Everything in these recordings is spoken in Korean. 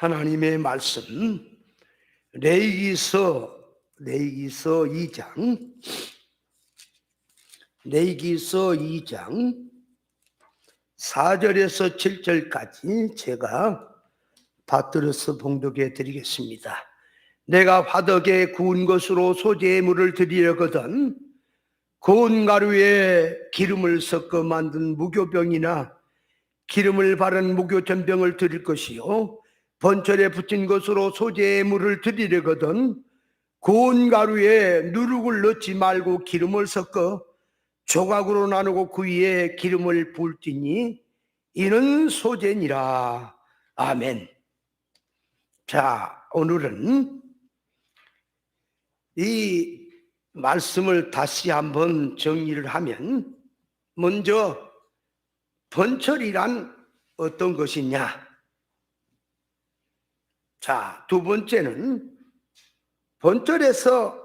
하나님의 말씀 레위기서 2장 4절에서 7절까지 제가 받들어서 봉독해 드리겠습니다. 내가 화덕에 구운 것으로 소재의 물을 드리려거든 고운 가루에 기름을 섞어 만든 무교병이나 기름을 바른 무교전병을 드릴 것이요 번철에 붙인 것으로 소재의 물을 드리려거든 고운 가루에 누룩을 넣지 말고 기름을 섞어 조각으로 나누고 그 위에 기름을 부을지니 이는 소재니라. 아멘. 자, 오늘은 이 말씀을 다시 한번 정리를 하면, 먼저 번철이란 어떤 것이냐? 자, 두 번째는 번철에서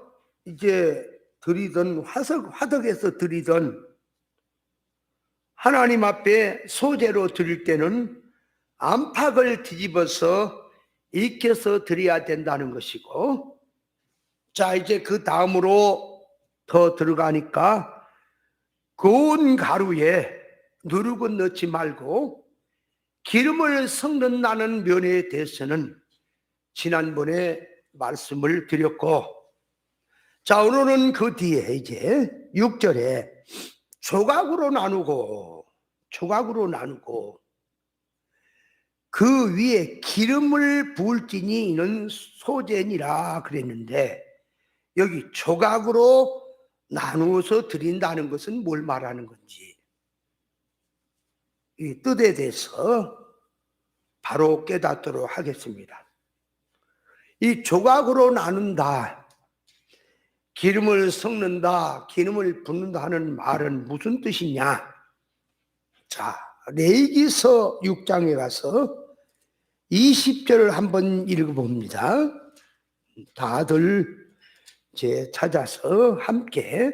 이제 드리던 화덕에서 드리던 하나님 앞에 소재로 드릴 때는 안팎을 뒤집어서 익혀서 드려야 된다는 것이고, 자, 이제 그 다음으로 더 들어가니까 고운 가루에 누룩은 넣지 말고 기름을 섞는다는 면에 대해서는 지난번에 말씀을 드렸고, 자, 오늘은 그 뒤에 이제 6절에 조각으로 나누고 그 위에 기름을 부을지니 이는 소재니라 그랬는데, 여기 조각으로 나누어서 드린다는 것은 뭘 말하는 건지 이 뜻에 대해서 바로 깨닫도록 하겠습니다. 이 조각으로 나눈다, 기름을 섞는다, 기름을 붓는다 하는 말은 무슨 뜻이냐? 자, 레위기서 6장에 가서 20절을 한번 읽어봅니다. 다들 이제 찾아서 함께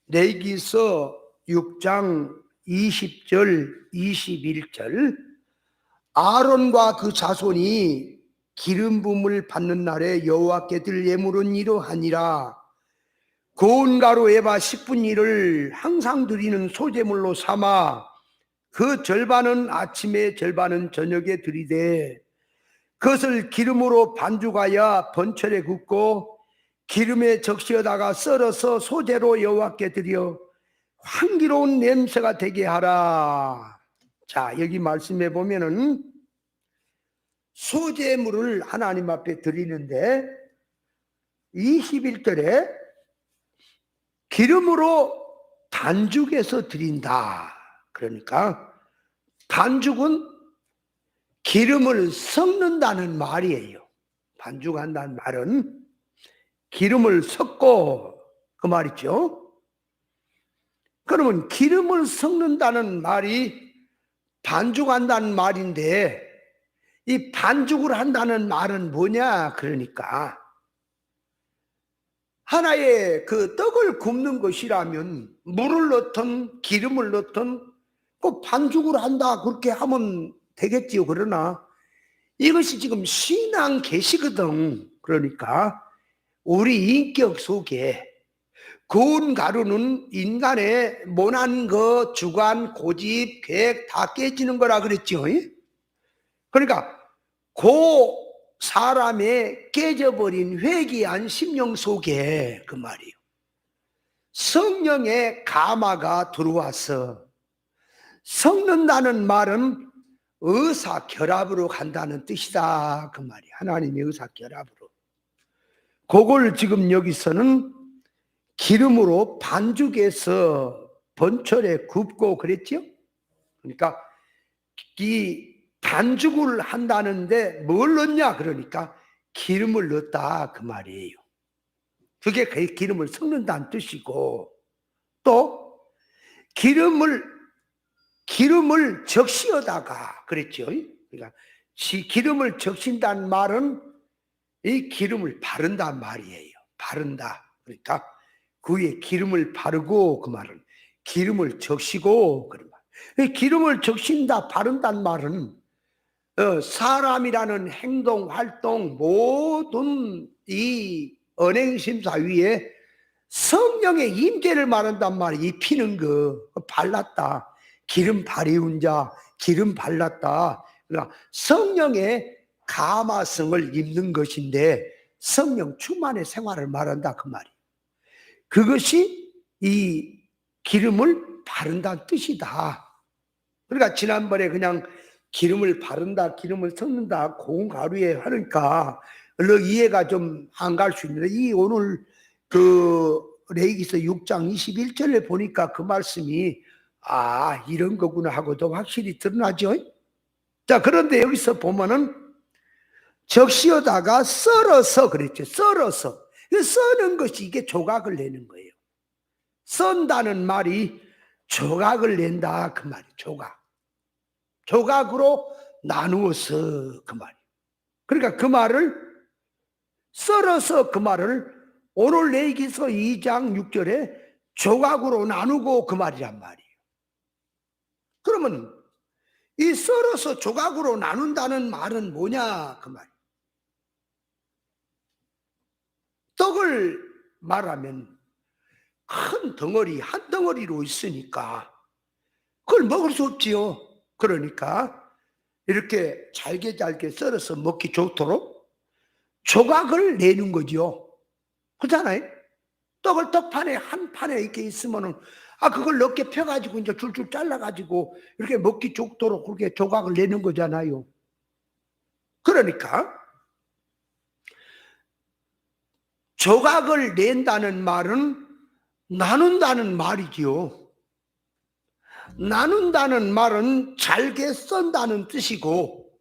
레위기서 6장 20절 21절 아론과 그 자손이 기름 부음을 받는 날에 여호와께 드릴 예물은 이러하니라. 고운 가루 에바 10분 1을 항상 드리는 소재물로 삼아 그 절반은 아침에 절반은 저녁에 드리되 그것을 기름으로 반죽하여 번철에 굽고 기름에 적시어다가 썰어서 소재로 여호와께 드려 향기로운 냄새가 되게 하라. 자, 여기 말씀해 보면은 소재물을 하나님 앞에 드리는데 21절에 기름으로 반죽해서 드린다. 그러니까 반죽은 기름을 섞는다는 말이에요. 반죽한다는 말은 기름을 섞고 그 말이죠. 그러면 기름을 섞는다는 말이 반죽한다는 말인데, 이 반죽을 한다는 말은 뭐냐? 그러니까 하나의 그 떡을 굽는 것이라면 물을 넣든 기름을 넣든 꼭 반죽을 한다 그렇게 하면 되겠지요. 그러나 이것이 지금 신앙 계시거든. 그러니까 우리 인격 속에 고운 가루는 인간의 모난 것, 주관, 고집, 계획 다 깨지는 거라 그랬죠. 그러니까 그 사람의 깨져버린 회개한 심령 속에 그 말이에요. 성령의 감화가 들어와서 섞는다는 말은 의사결합으로 간다는 뜻이다 그 말이에요. 하나님의 의사결합으로. 그걸 지금 여기서는 기름으로 반죽해서 번철에 굽고 그랬죠. 그러니까 이 반죽을 한다는데 뭘 넣냐? 그러니까 기름을 넣었다 그 말이에요. 그게 기름을 섞는다는 뜻이고, 또 기름을 적시어다가 그랬죠. 그러니까 기름을 적신다는 말은 이 기름을 바른다는 말이에요. 바른다. 그러니까 그 위에 기름을 바르고 그 말은 기름을 적시고 그런 말. 기름을 적신다, 바른다는 말은 사람이라는 행동, 활동, 모든 이 언행심사 위에 성령의 임재를 말한단 말이에요. 이 피는 거 발랐다. 기름 바리운 자, 기름 발랐다. 그러니까 성령의 가마성을 입는 것인데 성령 충만의 생활을 말한다 그 말이에요. 그것이 이 기름을 바른다는 뜻이다. 그러니까 지난번에 그냥 기름을 바른다, 기름을 섞는다, 고운 가루에 하니까 얼른 이해가 좀 안 갈 수 있는데 이 오늘 그 레위기서 6장 21절에 보니까 그 말씀이 이런 거구나 하고도 확실히 드러나죠. 자, 그런데 여기서 보면은 적시어다가 썰어서 그랬죠. 썰어서. 써는 것이 이게 조각을 내는 거예요. 썬다는 말이 조각을 낸다 그 말이에요. 조각. 조각으로 나누어서 그 말이에요. 그러니까 그 말을 썰어서 그 말을 오늘 레위기서 2장 6절에 조각으로 나누고 그 말이란 말이에요. 그러면 이 썰어서 조각으로 나눈다는 말은 뭐냐 그 말이에요. 떡을 말하면 큰 덩어리 한 덩어리로 있으니까 그걸 먹을 수 없지요. 그러니까 이렇게 잘게 썰어서 먹기 좋도록 조각을 내는 거죠. 그렇잖아요. 떡을 떡판에 한 판에 이렇게 있으면은 그걸 몇 개 펴가지고 이제 줄줄 잘라가지고 이렇게 먹기 좋도록 그렇게 조각을 내는 거잖아요. 그러니까 조각을 낸다는 말은 나눈다는 말이지요. 나눈다는 말은 잘게 썬다는 뜻이고,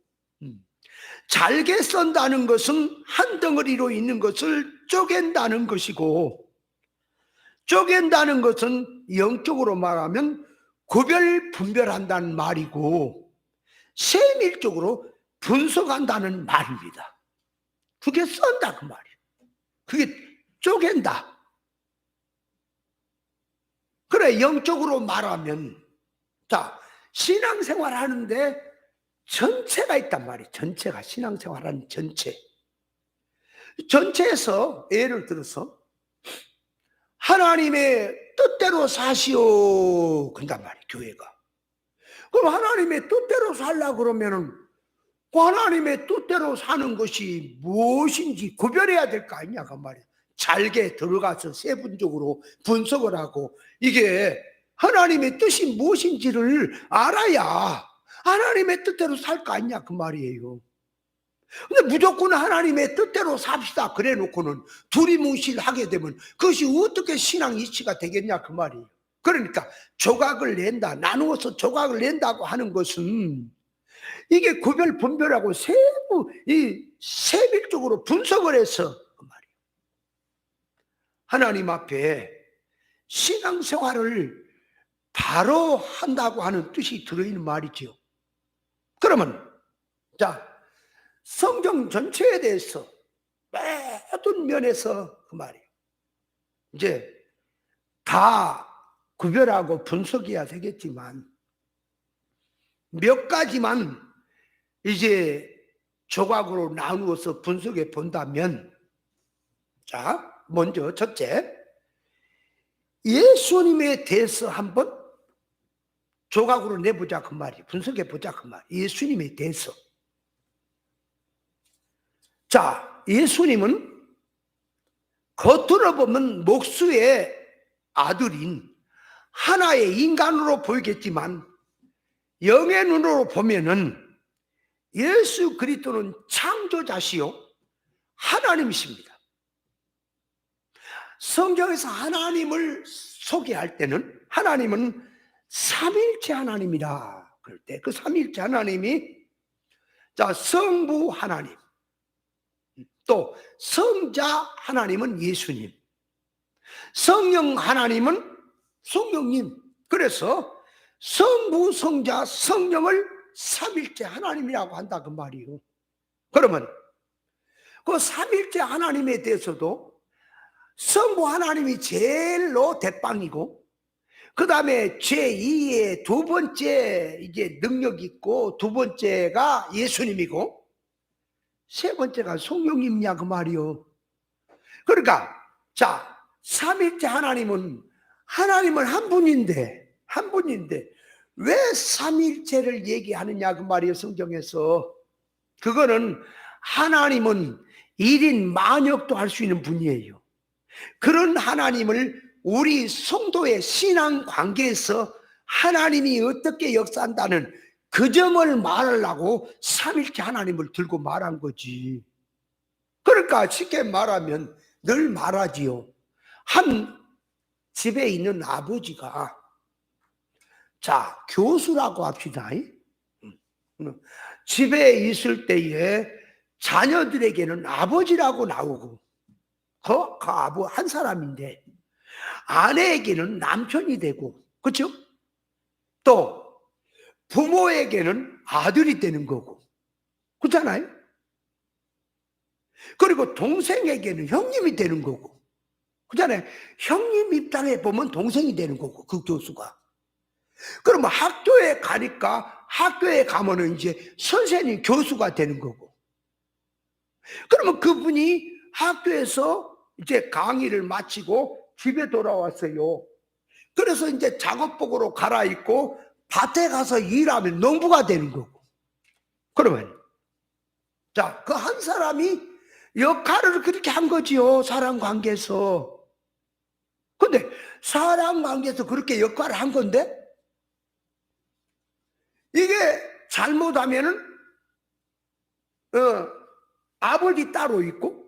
잘게 썬다는 것은 한 덩어리로 있는 것을 쪼갠다는 것이고, 쪼갠다는 것은 영적으로 말하면 구별 분별한다는 말이고 세밀적으로 분석한다는 말입니다. 그게 썬다 그 말이에요. 그게 쪼갠다. 그래, 영적으로 말하면 자, 신앙생활 하는데 전체가 있단 말이에요. 전체가 신앙생활하는 전체. 전체에서 예를 들어서 하나님의 뜻대로 사시오 그런단 말이에요. 교회가. 그럼 하나님의 뜻대로 살려고 그러면은 그 하나님의 뜻대로 사는 것이 무엇인지 구별해야 될 거 아니냐 그 말이에요. 잘게 들어가서 세분적으로 분석을 하고 이게 하나님의 뜻이 무엇인지를 알아야 하나님의 뜻대로 살 거 아니냐 그 말이에요. 근데 무조건 하나님의 뜻대로 삽시다 그래 놓고는 두리뭉실하게 되면 그것이 어떻게 신앙 이치가 되겠냐 그 말이에요. 그러니까 조각을 낸다, 나누어서 조각을 낸다고 하는 것은 이게 구별 분별하고 세밀적으로 분석을 해서 그 말이에요. 하나님 앞에 신앙생활을 바로 한다고 하는 뜻이 들어있는 말이죠. 그러면 자, 성경 전체에 대해서 모든 면에서 그 말이에요. 이제 다 구별하고 분석해야 되겠지만 몇 가지만 이제 조각으로 나누어서 분석해 본다면 자, 먼저 첫째, 예수님에 대해서 한번 조각으로 내보자 그 말이에요. 분석해 보자 그 말이에요. 예수님에 대해서. 자, 예수님은 겉으로 보면 목수의 아들인 하나의 인간으로 보이겠지만 영의 눈으로 보면은 예수 그리스도는 창조자시요 하나님이십니다. 성경에서 하나님을 소개할 때는 하나님은 삼일체 하나님이라 그럴 때 그 삼일체 하나님이 자, 성부 하나님, 또 성자 하나님은 예수님, 성령 하나님은 성령님. 그래서 성부, 성자, 성령을 삼일째 하나님이라고 한다 그 말이에요. 그러면 그 삼일째 하나님에 대해서도 성부 하나님이 제일로 대빵이고 그 다음에 제2의 두 번째 이제 능력 있고, 두 번째가 예수님이고, 세 번째가 성령님이냐 그 말이요. 그러니까 자, 삼위일체 하나님은 한 분인데 왜 삼위일체를 얘기하느냐 그 말이에요. 성경에서. 그거는 하나님은 1인 만역도 할 수 있는 분이에요. 그런 하나님을 우리 성도의 신앙 관계에서 하나님이 어떻게 역사한다는 그 점을 말하려고 삼위일체 하나님을 들고 말한 거지. 그러니까 쉽게 말하면 늘 말하지요. 한 집에 있는 아버지가, 자, 교수라고 합시다. 집에 있을 때에 자녀들에게는 아버지라고 나오고, 한 사람인데 아내에게는 남편이 되고, 그렇죠? 또 부모에게는 아들이 되는 거고, 그렇잖아요? 그리고 동생에게는 형님이 되는 거고, 그렇잖아요? 형님 입장에 보면 동생이 되는 거고, 그 교수가. 그러면 학교에 가니까 학교에 가면은 이제 선생님, 교수가 되는 거고, 그러면 그분이 학교에서 이제 강의를 마치고 집에 돌아왔어요. 그래서 이제 작업복으로 갈아입고 밭에 가서 일하면 농부가 되는 거고. 그러면 자, 그 한 사람이 역할을 그렇게 한 거지요. 사람 관계에서. 근데 사람 관계에서 그렇게 역할을 한 건데 이게 잘못하면은 아버지 따로 있고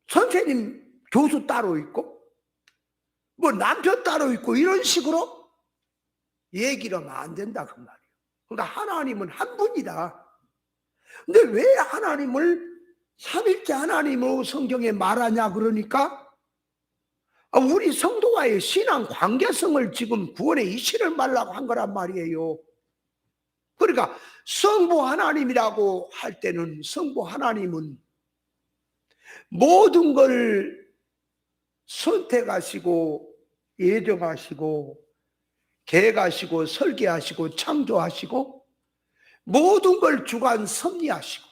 선생님 교수 따로 있고 뭐 남편 따로 있고 이런 식으로 얘기를 하면 안 된다 그 말이에요. 그러니까 하나님은 한 분이다. 근데 왜 하나님을 삼위일체 하나님으로 성경에 말하냐 그러니까 우리 성도와의 신앙 관계성을 지금 구원의 이치를 말라고 한 거란 말이에요. 그러니까 성부 하나님이라고 할 때는 성부 하나님은 모든 걸 선택하시고 예정하시고 계획하시고 설계하시고 창조하시고 모든 걸 주관 섭리하시고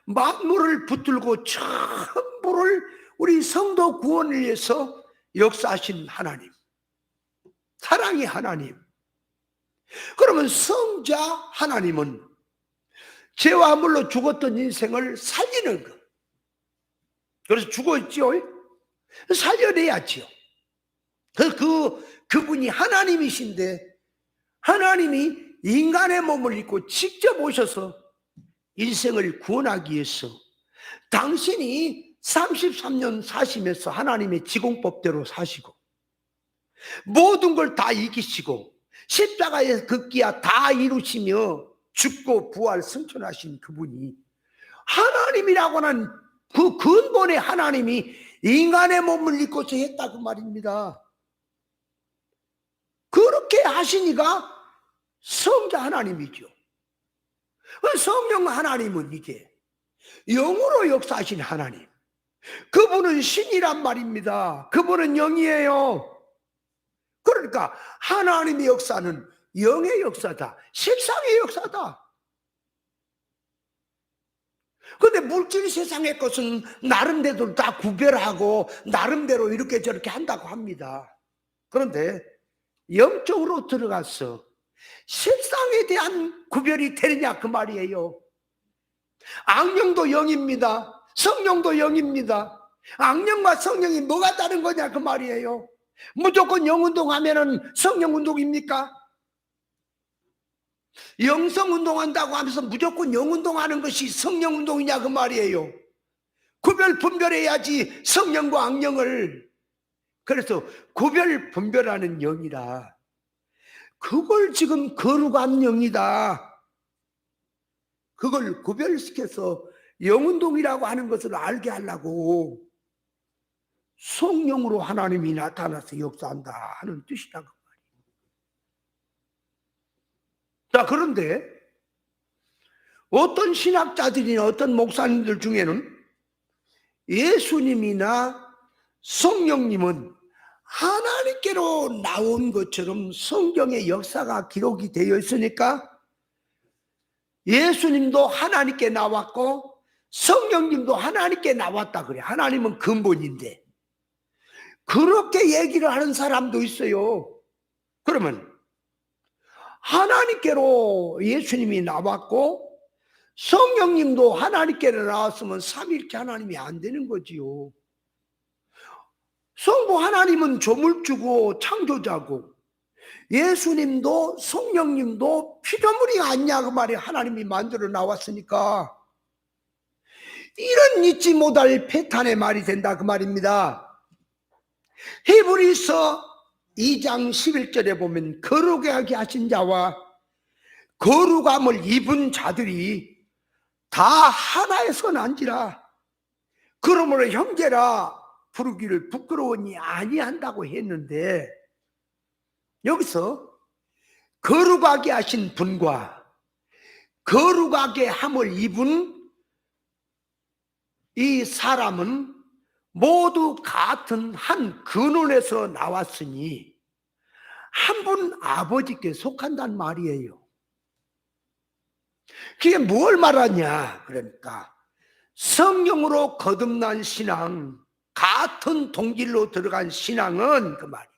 만물을 붙들고 전부를 우리 성도 구원을 위해서 역사하신 하나님, 사랑의 하나님. 그러면 성자 하나님은 죄와 물로 죽었던 인생을 살리는 것. 그래서 죽었지요. 살려내야지요. 그분이 하나님이신데 하나님이 인간의 몸을 입고 직접 오셔서 인생을 구원하기 위해서 당신이 33년 사시면서 하나님의 지공법대로 사시고 모든 걸 다 이기시고 십자가의 극기야 다 이루시며 죽고 부활 승천하신 그분이 하나님이라고 하는 그 근본의 하나님이 인간의 몸을 입고서 했다 그 말입니다. 그렇게 하시니까 성자 하나님이죠. 성령 하나님은 이제 영으로 역사하신 하나님, 그분은 신이란 말입니다. 그분은 영이에요. 그러니까 하나님의 역사는 영의 역사다, 세상의 역사다. 근데 물질 세상의 것은 나름대로 다 구별하고 나름대로 이렇게 저렇게 한다고 합니다. 그런데 영적으로 들어가서 세상에 대한 구별이 되느냐 그 말이에요. 악령도 영입니다. 성령도 영입니다. 악령과 성령이 뭐가 다른 거냐 그 말이에요. 무조건 영운동하면은 성령운동입니까? 영성운동한다고 하면서 무조건 영운동하는 것이 성령운동이냐 그 말이에요. 구별 분별해야지 성령과 악령을. 그래서 구별 분별하는 영이라 그걸 지금 거룩한 영이다, 그걸 구별시켜서 영운동이라고 하는 것을 알게 하려고 성령으로 하나님이 나타나서 역사한다 하는 뜻이다 그 말이에요. 자, 그런데 어떤 신학자들이나 어떤 목사님들 중에는 예수님이나 성령님은 하나님께로 나온 것처럼 성경의 역사가 기록이 되어 있으니까 예수님도 하나님께 나왔고 성령님도 하나님께 나왔다 그래. 하나님은 근본인데. 그렇게 얘기를 하는 사람도 있어요. 그러면 하나님께로 예수님이 나왔고 성령님도 하나님께로 나왔으면 삼위일체 하나님이 안 되는 거지요. 성부 하나님은 조물주고 창조자고 예수님도 성령님도 피조물이 아니냐 그 말이 하나님이 만들어 나왔으니까 이런 잊지 못할 패탄의 말이 된다 그 말입니다. 히브리서 2장 11절에 보면 거룩하게 하신 자와 거룩함을 입은 자들이 다 하나에서 난지라. 그러므로 형제라 부르기를 부끄러우니 아니한다고 했는데 여기서 거룩하게 하신 분과 거룩하게 함을 입은 이 사람은 모두 같은 한 근원에서 나왔으니 한 분 아버지께 속한단 말이에요. 그게 뭘 말하냐? 그러니까 성령으로 거듭난 신앙, 같은 동질로 들어간 신앙은 그 말이에요.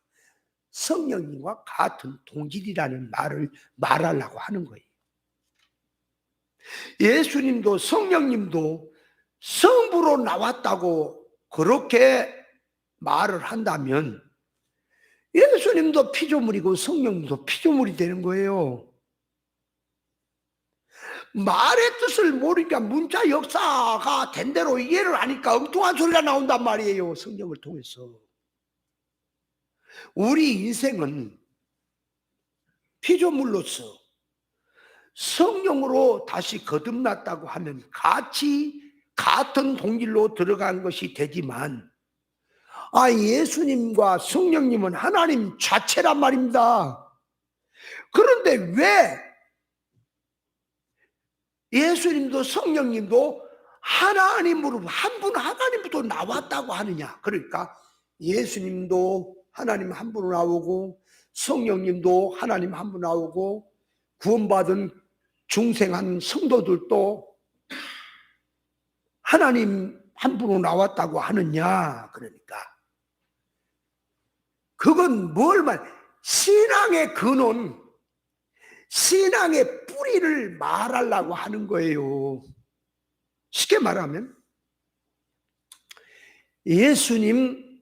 성령님과 같은 동질이라는 말을 말하려고 하는 거예요. 예수님도 성령님도 성부로 나왔다고 그렇게 말을 한다면 예수님도 피조물이고 성령님도 피조물이 되는 거예요. 말의 뜻을 모르니까 문자 역사가 된 대로 이해를 하니까 엉뚱한 소리가 나온단 말이에요. 성경을 통해서. 우리 인생은 피조물로서 성령으로 다시 거듭났다고 하면 같은 동질로 들어간 것이 되지만 예수님과 성령님은 하나님 자체란 말입니다. 그런데 왜 예수님도 성령님도 하나님으로 한 분 하나님부터 나왔다고 하느냐? 그러니까 예수님도 하나님 한 분으로 나오고 성령님도 하나님 한 분 나오고 구원받은 중생한 성도들도 하나님 한 분으로 나왔다고 하느냐? 그러니까 그건 뭘 말? 신앙의 근원, 신앙의 뿌리를 말하려고 하는 거예요. 쉽게 말하면 예수님,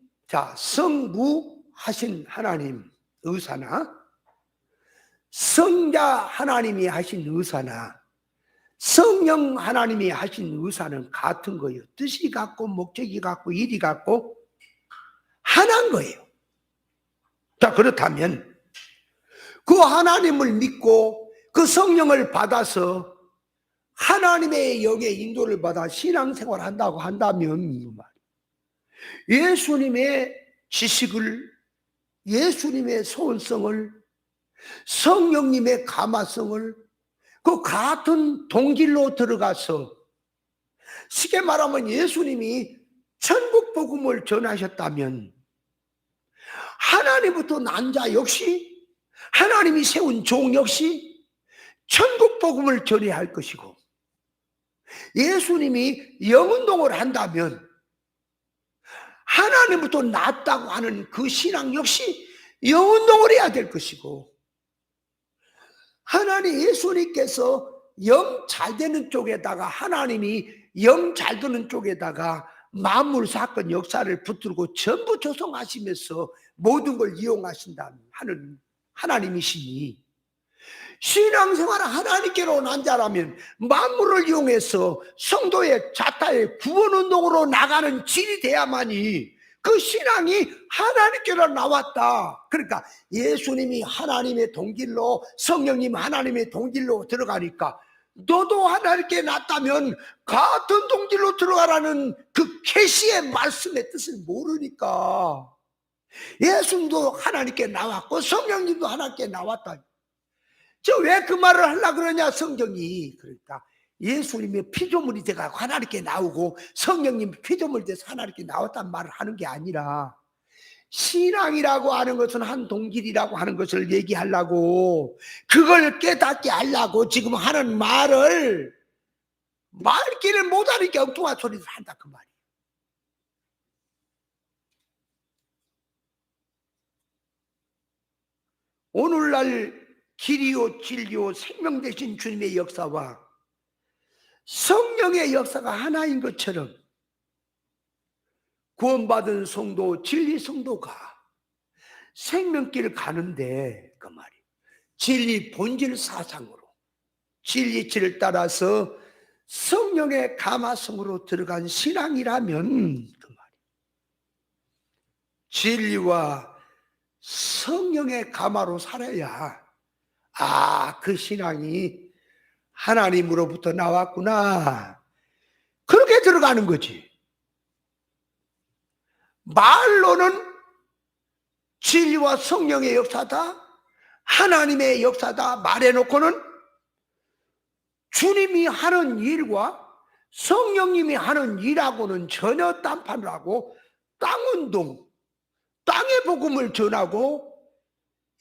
성부하신 하나님 의사나 성자 하나님이 하신 의사나 성령 하나님이 하신 의사는 같은 거예요. 뜻이 같고 목적이 같고 일이 같고 하나인 거예요. 그렇다면 그 하나님을 믿고 그 성령을 받아서 하나님의 영의 인도를 받아 신앙생활을 한다고 한다면 예수님의 지식을, 예수님의 소원성을, 성령님의 감화성을 그 같은 동길로 들어가서 쉽게 말하면 예수님이 천국 복음을 전하셨다면 하나님부터 난 자 역시 하나님이 세운 종 역시 천국 복음을 전해야 할 것이고 예수님이 영운동을 한다면 하나님부터 났다고 하는 그 신앙 역시 영운동을 해야 될 것이고 하나님 예수님께서 영 잘 되는 쪽에다가 하나님이 영 잘 되는 쪽에다가 만물 사건 역사를 붙들고 전부 조성하시면서 모든 걸 이용하신다 하는 하나님이시니 신앙생활은 하나님께로 난 자라면 만물을 이용해서 성도의 자타의 구원운동으로 나가는 질이 돼야만이 그 신앙이 하나님께로 나왔다. 그러니까 예수님이 하나님의 동질로 성령님 하나님의 동질로 들어가니까 너도 하나님께 났다면 같은 동질로 들어가라는 그 계시의 말씀의 뜻을 모르니까 예수님도 하나님께 나왔고 성령님도 하나님께 나왔다. 저 왜 그 말을 하려고 그러냐 성경이. 그러니까 예수님의 피조물이 돼가 하나님께 나오고 성령님 피조물 돼서 하나님께 나왔단 말을 하는 게 아니라 신앙이라고 하는 것은 한 동질이라고 하는 것을 얘기하려고, 그걸 깨닫게 하려고 지금 하는 말을, 말귀를 못하는 게 엉뚱한 소리를 한다 그 말이에요. 오늘날 길이요 진리요 생명 되신 주님의 역사와 성령의 역사가 하나인 것처럼 구원받은 성도, 진리 성도가 생명길을 가는데 그 말이에요. 진리 본질 사상으로 진리치를 따라서 성령의 감화성으로 들어간 신앙이라면 그 말이에요. 진리와 성령의 감화로 살아야 그 신앙이 하나님으로부터 나왔구나, 그렇게 들어가는 거지. 말로는 진리와 성령의 역사다, 하나님의 역사다 말해놓고는 주님이 하는 일과 성령님이 하는 일하고는 전혀 딴판을 하고 땅운동, 땅의 복음을 전하고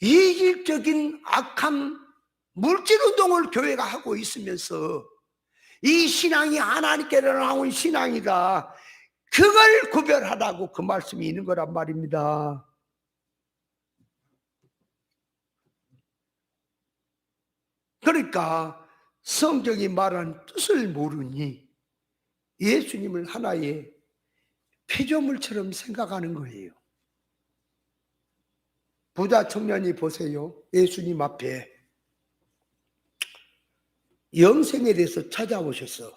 이질적인 악한 물질운동을 교회가 하고 있으면서 이 신앙이 하나님께로 나온 신앙이다, 그걸 구별하라고 그 말씀이 있는 거란 말입니다. 그러니까 성경이 말한 뜻을 모르니 예수님을 하나의 피조물처럼 생각하는 거예요. 부자 청년이 보세요. 예수님 앞에 영생에 대해서 찾아왔어.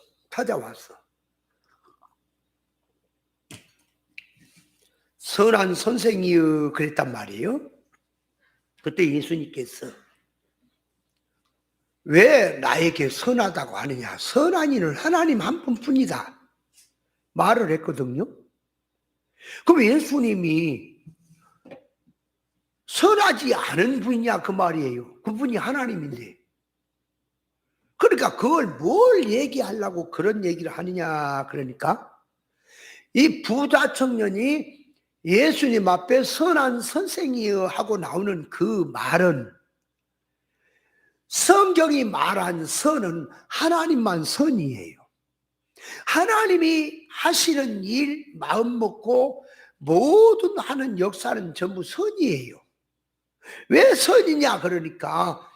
선한 선생이여 그랬단 말이에요. 그때 예수님께서 왜 나에게 선하다고 하느냐, 선한 이는 하나님 한 분뿐이다 말을 했거든요. 그럼 예수님이 선하지 않은 분이냐 그 말이에요. 그분이 하나님인데. 그러니까 그걸 뭘 얘기하려고 그런 얘기를 하느냐, 그러니까 이 부자 청년이 예수님 앞에 선한 선생이여 하고 나오는 그 말은, 성경이 말한 선은 하나님만 선이에요. 하나님이 하시는 일 마음 먹고 모든 하는 역사는 전부 선이에요. 왜 선이냐 그러니까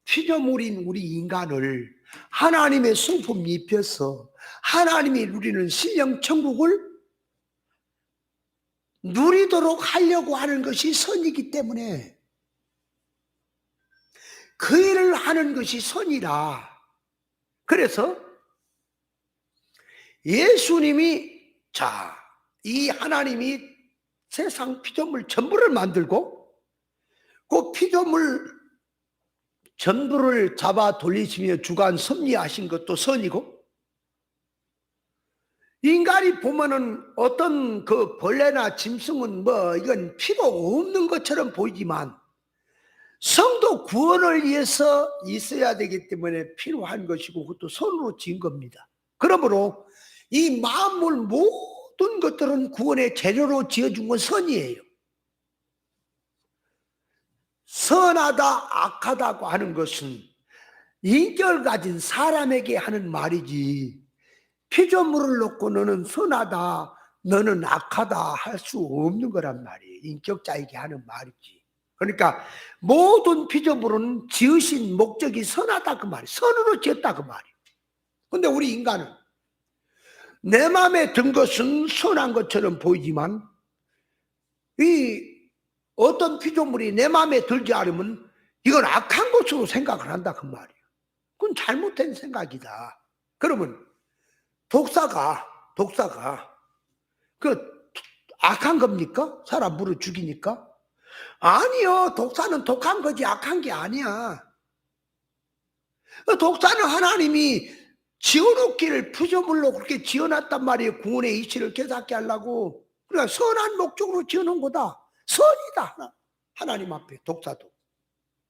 피조물인 우리 인간을 하나님의 성품 입혀서 하나님이 누리는 신령 천국을 누리도록 하려고 하는 것이 선이기 때문에 그 일을 하는 것이 선이라. 그래서 예수님이 이 하나님이 세상 피조물 전부를 만들고 그 피조물 전부를 잡아 돌리시며 주관 섭리하신 것도 선이고, 인간이 보면은 어떤 그 벌레나 짐승은 이건 필요 없는 것처럼 보이지만 성도 구원을 위해서 있어야 되기 때문에 필요한 것이고 그것도 손으로 지은 겁니다. 그러므로 이 만물 모든 것들은 구원의 재료로 지어준 건 선이에요. 선하다 악하다고 하는 것은 인격을 가진 사람에게 하는 말이지, 피조물을 놓고 너는 선하다 너는 악하다 할 수 없는 거란 말이에요. 인격자에게 하는 말이지. 그러니까 모든 피조물은 지으신 목적이 선하다 그 말이에요. 선으로 지었다 그 말이에요. 근데 우리 인간은 내 마음에 든 것은 선한 것처럼 보이지만 이 어떤 피조물이 내 마음에 들지 않으면 이건 악한 것으로 생각을 한다 그 말이에요. 그건 잘못된 생각이다. 그러면 독사가 그 악한 겁니까? 사람 물어 죽이니까? 아니요. 독사는 독한 거지 악한 게 아니야. 독사는 하나님이 지어놓기를 피조물로 그렇게 지어놨단 말이에요. 구원의 이치를 깨닫게 하려고. 그러니까 선한 목적으로 지어놓은 거다. 선이다. 하나님 앞에 독사도.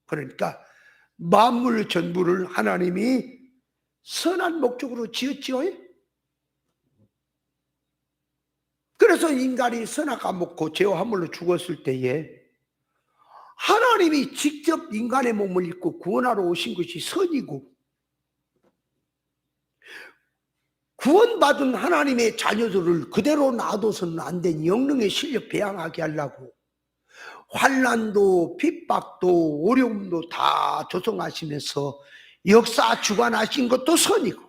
그러니까 만물 전부를 하나님이 선한 목적으로 지었지요. 그 그래서 인간이 선악과 먹고 죄와 함물로 죽었을 때에 하나님이 직접 인간의 몸을 입고 구원하러 오신 것이 선이고, 구원받은 하나님의 자녀들을 그대로 놔둬서는 안 된 영능의 실력 배양하게 하려고 환난도 핍박도 어려움도 다 조성하시면서 역사 주관하신 것도 선이고,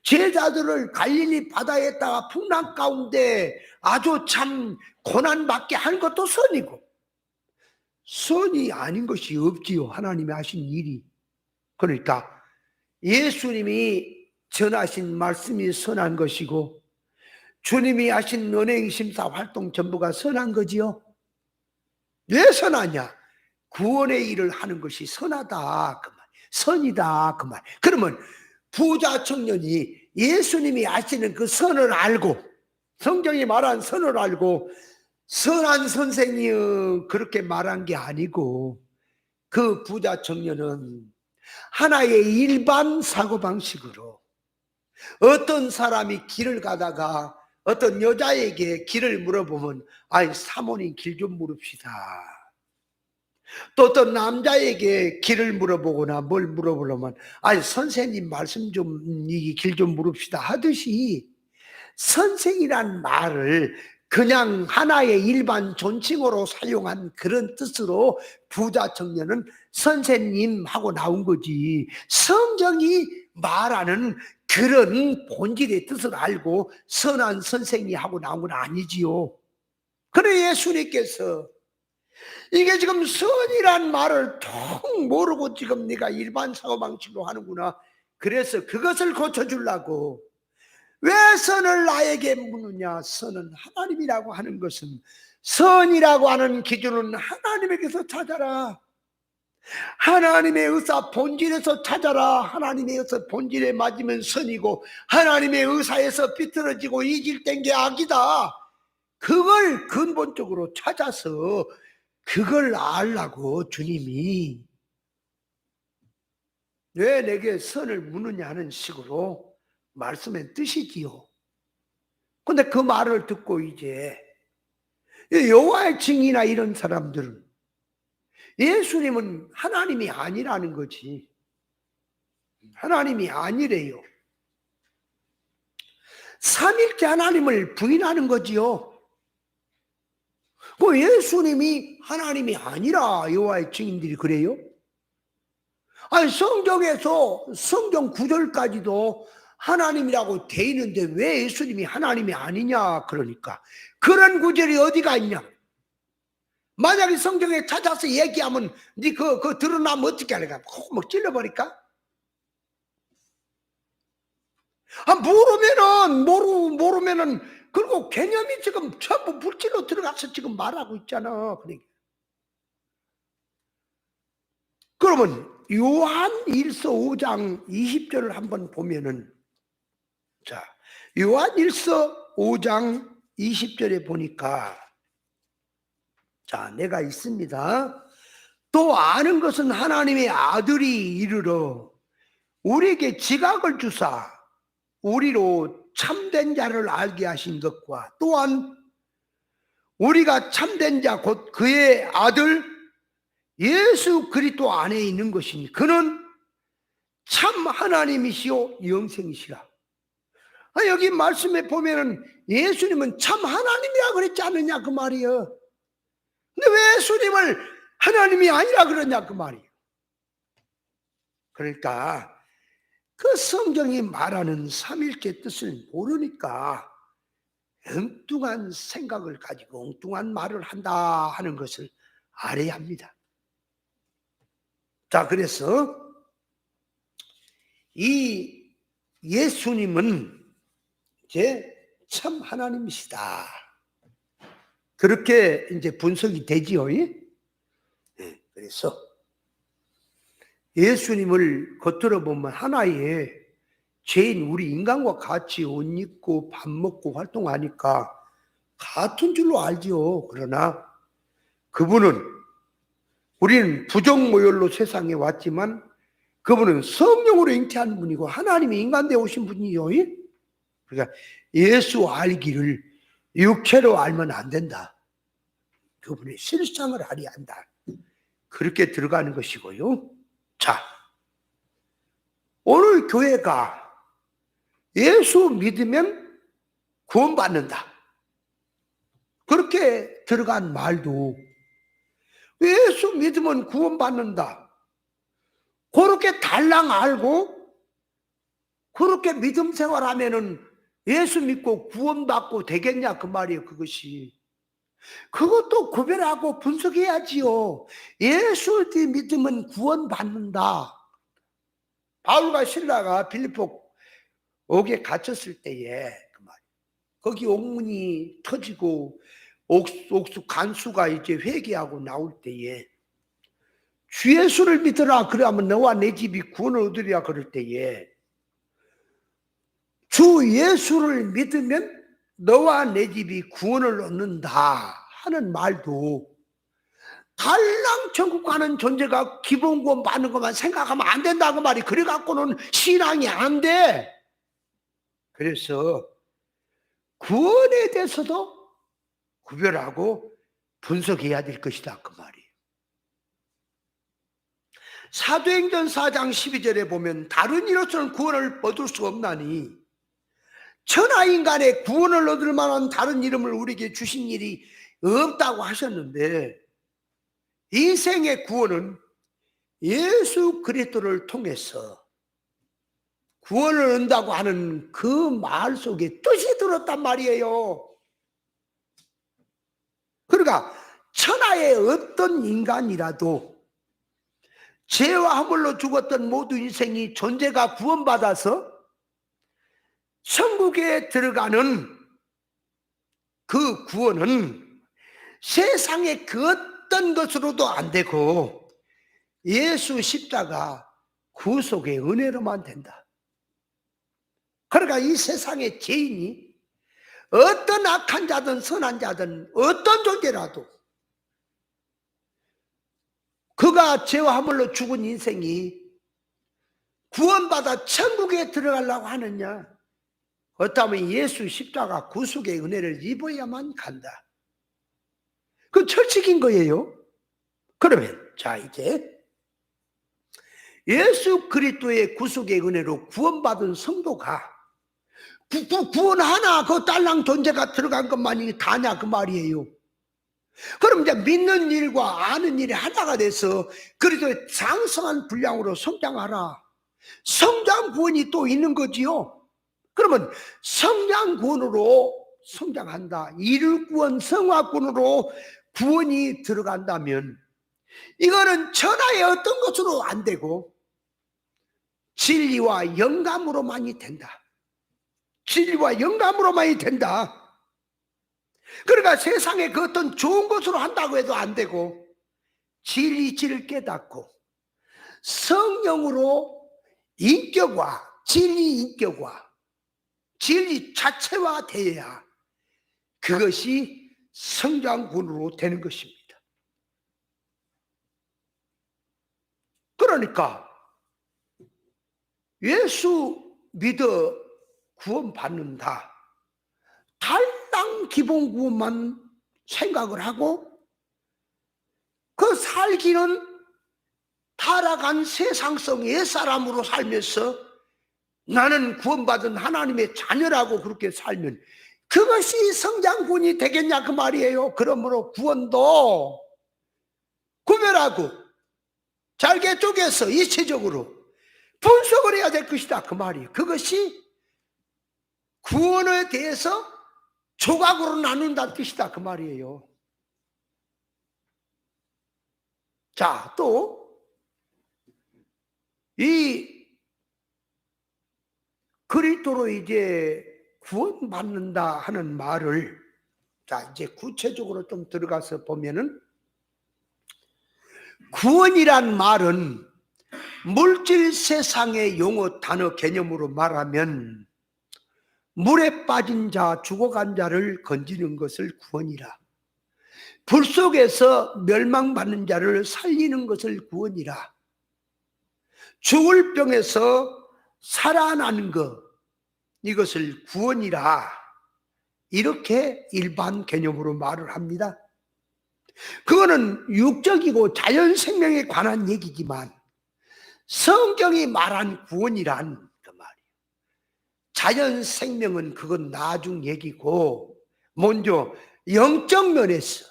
제자들을 갈릴리 바다에다가 풍랑 가운데 아주 참 고난받게 한 것도 선이고, 선이 아닌 것이 없지요, 하나님이 하신 일이. 그러니까 예수님이 전하신 말씀이 선한 것이고, 주님이 하신 은행심사 활동 전부가 선한 거지요. 왜 선하냐? 구원의 일을 하는 것이 선하다 그 말, 선이다 그 말. 그러면 부자 청년이 예수님이 하시는 그 선을 알고, 성경이 말한 선을 알고 선한 선생이 그렇게 말한 게 아니고, 그 부자 청년은 하나의 일반 사고방식으로 어떤 사람이 길을 가다가 어떤 여자에게 길을 물어보면, 아이 사모님 길 좀 물읍시다. 또 어떤 남자에게 길을 물어보거나 뭘 물어보려면, 아이 선생님 말씀 좀, 이 길 좀 물읍시다 하듯이, 선생이란 말을 그냥 하나의 일반 존칭어로 사용한 그런 뜻으로 부자 청년은 선생님 하고 나온 거지, 성경이 말하는 그런 본질의 뜻을 알고 선한 선생이 하고 나온 건 아니지요. 그래 예수님께서 이게 지금 선이란 말을 통 모르고 지금 네가 일반 사고방식으로 하는구나, 그래서 그것을 고쳐주려고, 왜 선을 나에게 묻느냐? 선은 하나님이라고 하는 것은, 선이라고 하는 기준은 하나님에게서 찾아라. 하나님의 의사 본질에서 찾아라. 하나님의 의사 본질에 맞으면 선이고, 하나님의 의사에서 비틀어지고 이질된 게 악이다. 그걸 근본적으로 찾아서 그걸 알라고 주님이 왜 내게 선을 묻느냐 하는 식으로 말씀의 뜻이지요. 근데 그 말을 듣고 이제 여호와의 증인이나 이런 사람들은 예수님은 하나님이 아니라는 거지, 하나님이 아니래요. 삼일째 하나님을 부인하는 거지요. 그 예수님이 하나님이 아니라 여호와의 증인들이 그래요? 아니 성경에서 성경 구절까지도 하나님이라고 돼 있는데 왜 예수님이 하나님이 아니냐? 그러니까 그런 구절이 어디가 있냐? 만약에 성경에 찾아서 얘기하면 네 그거 드러나면 어떻게 하려까? 콕 찔러버릴까? 모르면은 그리고 개념이 지금 전부 물질로 들어가서 지금 말하고 있잖아. 그러면 요한일서 5장 20절을 한번 보면은, 자, 요한일서 5장 20절에 보니까, 자, 내가 있습니다. 또 아는 것은 하나님의 아들이 이르러 우리에게 지각을 주사 우리로 참된 자를 알게 하신 것과, 또한 우리가 참된 자 곧 그의 아들 예수 그리스도 안에 있는 것이니 그는 참 하나님이시요 영생이시라. 여기 말씀에 보면은 예수님은 참 하나님이라 그랬지 않느냐 그 말이에요. 근데 왜 예수님을 하나님이 아니라 그러냐 그 말이에요. 그러니까 그 성경이 말하는 삼일째 뜻을 모르니까 엉뚱한 생각을 가지고 엉뚱한 말을 한다 하는 것을 알아야 합니다. 자, 그래서 이 예수님은 이제 참 하나님이시다, 그렇게 이제 분석이 되지요. 그래서 예수님을 겉으로 보면 하나의 죄인 우리 인간과 같이 옷 입고 밥 먹고 활동하니까 같은 줄로 알지요. 그러나 그분은, 우리는 부정모혈로 세상에 왔지만 그분은 성령으로 잉태한 분이고 하나님이 인간 되어 오신 분이요. 그러니까 예수 알기를 육체로 알면 안 된다. 그분의 실상을 알아야 한다. 그렇게 들어가는 것이고요. 자, 오늘 교회가 예수 믿으면 구원받는다. 그렇게 들어간 말도 예수 믿으면 구원받는다. 그렇게 달랑 알고 그렇게 믿음 생활하면은 예수 믿고 구원받고 되겠냐 그 말이에요. 그것이. 그것도 구별하고 분석해야지요. 예수 믿으면 구원받는다. 바울과 실라가 빌립보 옥에 갇혔을 때에 그 말, 거기 옥문이 터지고 옥수 간수가 이제 회개하고 나올 때에 주 예수를 믿으라 그러면 너와 내 집이 구원을 얻으리라 그럴 때에 주 예수를 믿으면 너와 내 집이 구원을 얻는다 하는 말도 달랑 천국 가는 존재가 기본 구원 받는 것만 생각하면 안 된다 그 말이. 그래 갖고는 신앙이 안 돼. 그래서 구원에 대해서도 구별하고 분석해야 될 것이다 그 말이에요. 사도행전 4장 12절에 보면 다른 이로서는 구원을 얻을 수 없나니 천하인간의 구원을 얻을 만한 다른 이름을 우리에게 주신 일이 없다고 하셨는데 인생의 구원은 예수 그리스도를 통해서 구원을 얻는다고 하는 그 말 속에 뜻이 들었단 말이에요. 그러니까 천하의 어떤 인간이라도 죄와 허물로 죽었던 모든 인생이 존재가 구원받아서 천국에 들어가는 그 구원은 세상의 그 어떤 것으로도 안 되고 예수 십자가 구속의 은혜로만 된다. 그러니까 이 세상의 죄인이 어떤 악한 자든 선한 자든 어떤 존재라도 그가 죄와 허물로 죽은 인생이 구원받아 천국에 들어가려고 하느냐? 어쩌면 예수 십자가 구속의 은혜를 입어야만 간다. 그 철칙인 거예요. 그러면 자 이제 예수 그리스도의 구속의 은혜로 구원받은 성도가 구원 하나 그 딸랑 존재가 들어간 것만이 다냐 그 말이에요. 그럼 이제 믿는 일과 아는 일이 하나가 돼서 그리스도의 장성한 분량으로 성장하라. 성장 구원이 또 있는 거지요. 그러면 성장 구원으로 성장한다. 이를 구원 성화구원으로 구원이 들어간다면 이거는 천하의 어떤 것으로 안 되고 진리와 영감으로만이 된다. 진리와 영감으로만이 된다. 그러니까 세상에 그 어떤 좋은 것으로 한다고 해도 안 되고 진리를 깨닫고 성령으로 인격화, 진리 인격화, 진리 자체화 되어야 그것이 성장군으로 되는 것입니다. 그러니까 예수 믿어 구원받는다. 달랑 기본 구원만 생각을 하고 그 살기는 타락한 세상성 옛사람으로 살면서 나는 구원받은 하나님의 자녀라고 그렇게 살면 그것이 성장군이 되겠냐 그 말이에요. 그러므로 구원도 구별하고 잘게 쪼개서 이체적으로 분석을 해야 될 것이다 그 말이에요. 그것이 구원에 대해서 조각으로 나눈다는 뜻이다 그 말이에요. 자, 또 이 그리스도로 이제 구원받는다 하는 말을 자 이제 구체적으로 좀 들어가서 보면은 구원이란 말은 물질 세상의 용어 단어 개념으로 말하면 물에 빠진 자 죽어간 자를 건지는 것을 구원이라, 불 속에서 멸망받는 자를 살리는 것을 구원이라, 죽을 병에서 살아나는 것 이것을 구원이라 이렇게 일반 개념으로 말을 합니다. 그거는 육적이고 자연 생명에 관한 얘기지만 성경이 말한 구원이란 그 말이에요. 자연 생명은 그건 나중 얘기고, 먼저 영적 면에서,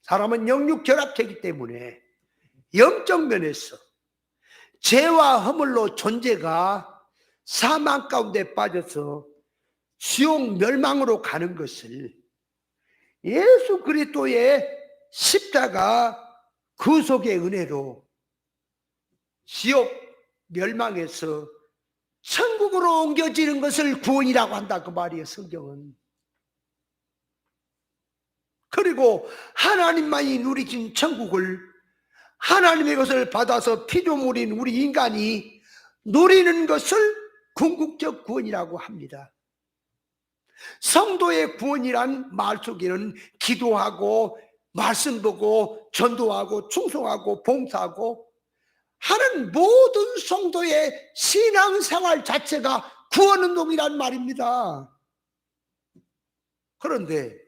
사람은 영육 결합체이기 때문에 영적 면에서 죄와 허물로 존재가 사망 가운데 빠져서 지옥 멸망으로 가는 것을 예수 그리스도의 십자가 구속의 은혜로 지옥 멸망에서 천국으로 옮겨지는 것을 구원이라고 한다 그 말이에요, 성경은. 그리고 하나님만이 누리신 천국을 하나님의 것을 받아서 피조물인 우리 인간이 누리는 것을 궁극적 구원이라고 합니다. 성도의 구원이란 말 속에는 기도하고 말씀 보고 전도하고 충성하고 봉사하고 하는 모든 성도의 신앙생활 자체가 구원운동이란 말입니다. 그런데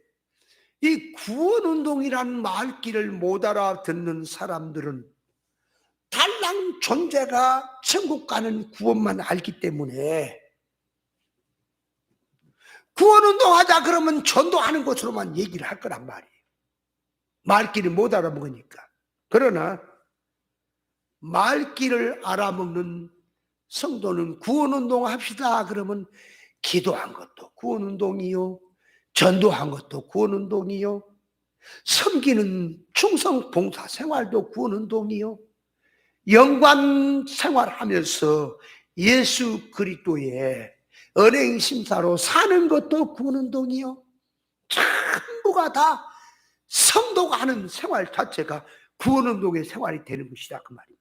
이 구원운동이란 말귀를 못 알아듣는 사람들은 달랑 존재가 천국 가는 구원만 알기 때문에 구원운동하자 그러면 전도하는 것으로만 얘기를 할 거란 말이에요. 말귀를 못 알아먹으니까. 그러나 말귀를 알아먹는 성도는 구원운동 합시다 그러면 기도한 것도 구원운동이요, 전도한 것도 구원운동이요, 섬기는 충성 봉사 생활도 구원운동이요, 영관 생활하면서 예수 그리스도의 은행 심사로 사는 것도 구원운동이요, 전부가 다 성도가 하는 생활 자체가 구원운동의 생활이 되는 것이다 그 말입니다.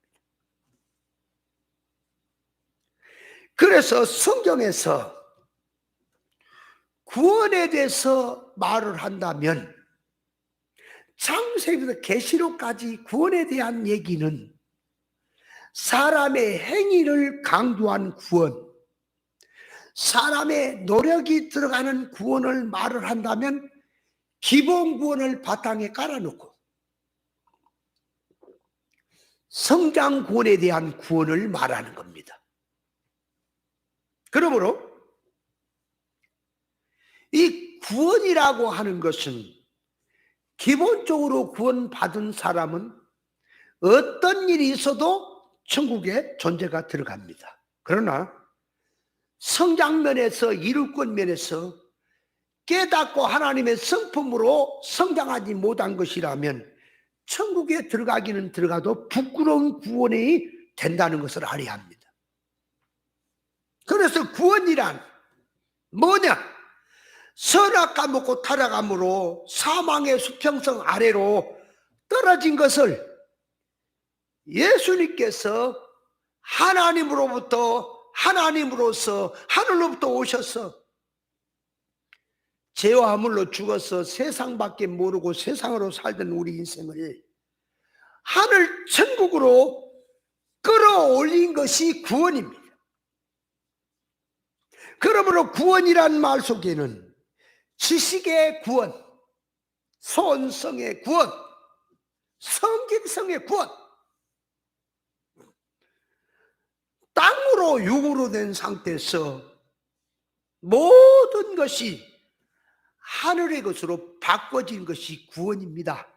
그래서 성경에서 구원에 대해서 말을 한다면 창세기부터 계시록까지 구원에 대한 얘기는 사람의 행위를 강조한 구원, 사람의 노력이 들어가는 구원을 말을 한다면 기본 구원을 바탕에 깔아놓고 성장 구원에 대한 구원을 말하는 겁니다. 그러므로 이 구원이라고 하는 것은 기본적으로 구원받은 사람은 어떤 일이 있어도 천국에 존재가 들어갑니다. 그러나 성장면에서 이룰권 면에서 깨닫고 하나님의 성품으로 성장하지 못한 것이라면 천국에 들어가기는 들어가도 부끄러운 구원이 된다는 것을 알아야 합니다. 그래서 구원이란 뭐냐? 선악과 먹고 타락함으로 사망의 수평성 아래로 떨어진 것을 예수님께서 하나님으로서 하늘로부터 오셔서 죄와 허물로 죽어서 세상밖에 모르고 세상으로 살던 우리 인생을 하늘 천국으로 끌어올린 것이 구원입니다. 그러므로 구원이란 말 속에는 지식의 구원, 소원성의 구원, 성경성의 구원, 땅으로 육으로 된 상태에서 모든 것이 하늘의 것으로 바꿔진 것이 구원입니다.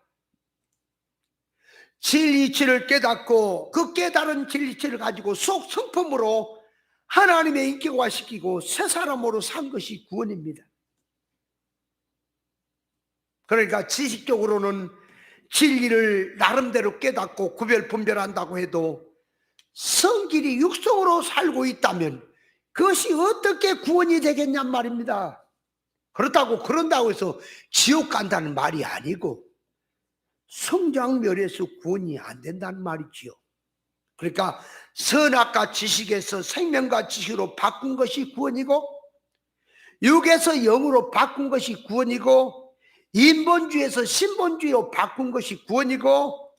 진리치를 깨닫고 그 깨달은 진리치를 가지고 속 성품으로 하나님의 인격화시키고 새 사람으로 산 것이 구원입니다. 그러니까 지식적으로는 진리를 나름대로 깨닫고 구별 분별한다고 해도 성길이 육성으로 살고 있다면 그것이 어떻게 구원이 되겠냔 말입니다. 그런다고 해서 지옥 간다는 말이 아니고 성장면에서 구원이 안 된다는 말이지요. 그러니까 선악과 지식에서 생명과 지식으로 바꾼 것이 구원이고, 육에서 영으로 바꾼 것이 구원이고, 인본주의에서 신본주의로 바꾼 것이 구원이고,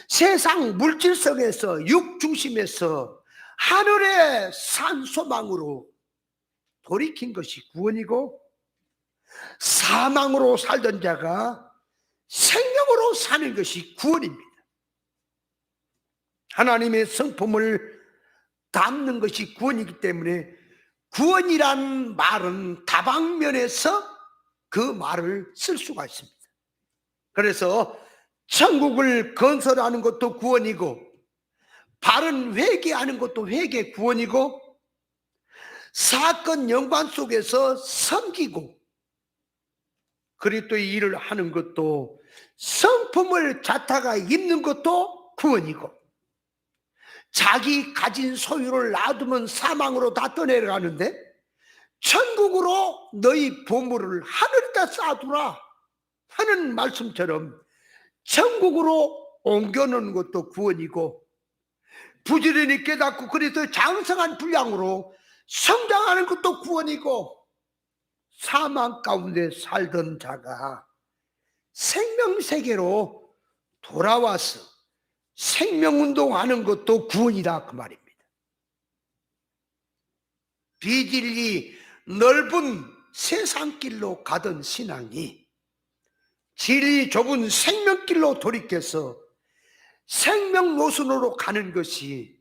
세상 물질성에서 육 중심에서 하늘의 산 소망으로 돌이킨 것이 구원이고, 사망으로 살던 자가 생명으로 사는 것이 구원입니다. 하나님의 성품을 담는 것이 구원이기 때문에 구원이란 말은 다방면에서 그 말을 쓸 수가 있습니다. 그래서 천국을 건설하는 것도 구원이고, 바른 회개하는 것도 회개 구원이고, 사건 연관 속에서 섬기고 그리스도의 일을 하는 것도, 성품을 자타가 입는 것도 구원이고, 자기 가진 소유를 놔두면 사망으로 다 떠내려가는데 천국으로 너희 보물을 하늘에다 쌓아두라 하는 말씀처럼 천국으로 옮겨놓는 것도 구원이고, 부지런히 깨닫고 그래서 장성한 분량으로 성장하는 것도 구원이고, 사망 가운데 살던 자가 생명세계로 돌아와서 생명운동하는 것도 구원이다 그 말입니다. 비질리 넓은 세상길로 가던 신앙이 질이 좁은 생명길로 돌이켜서 생명 노선으로 가는 것이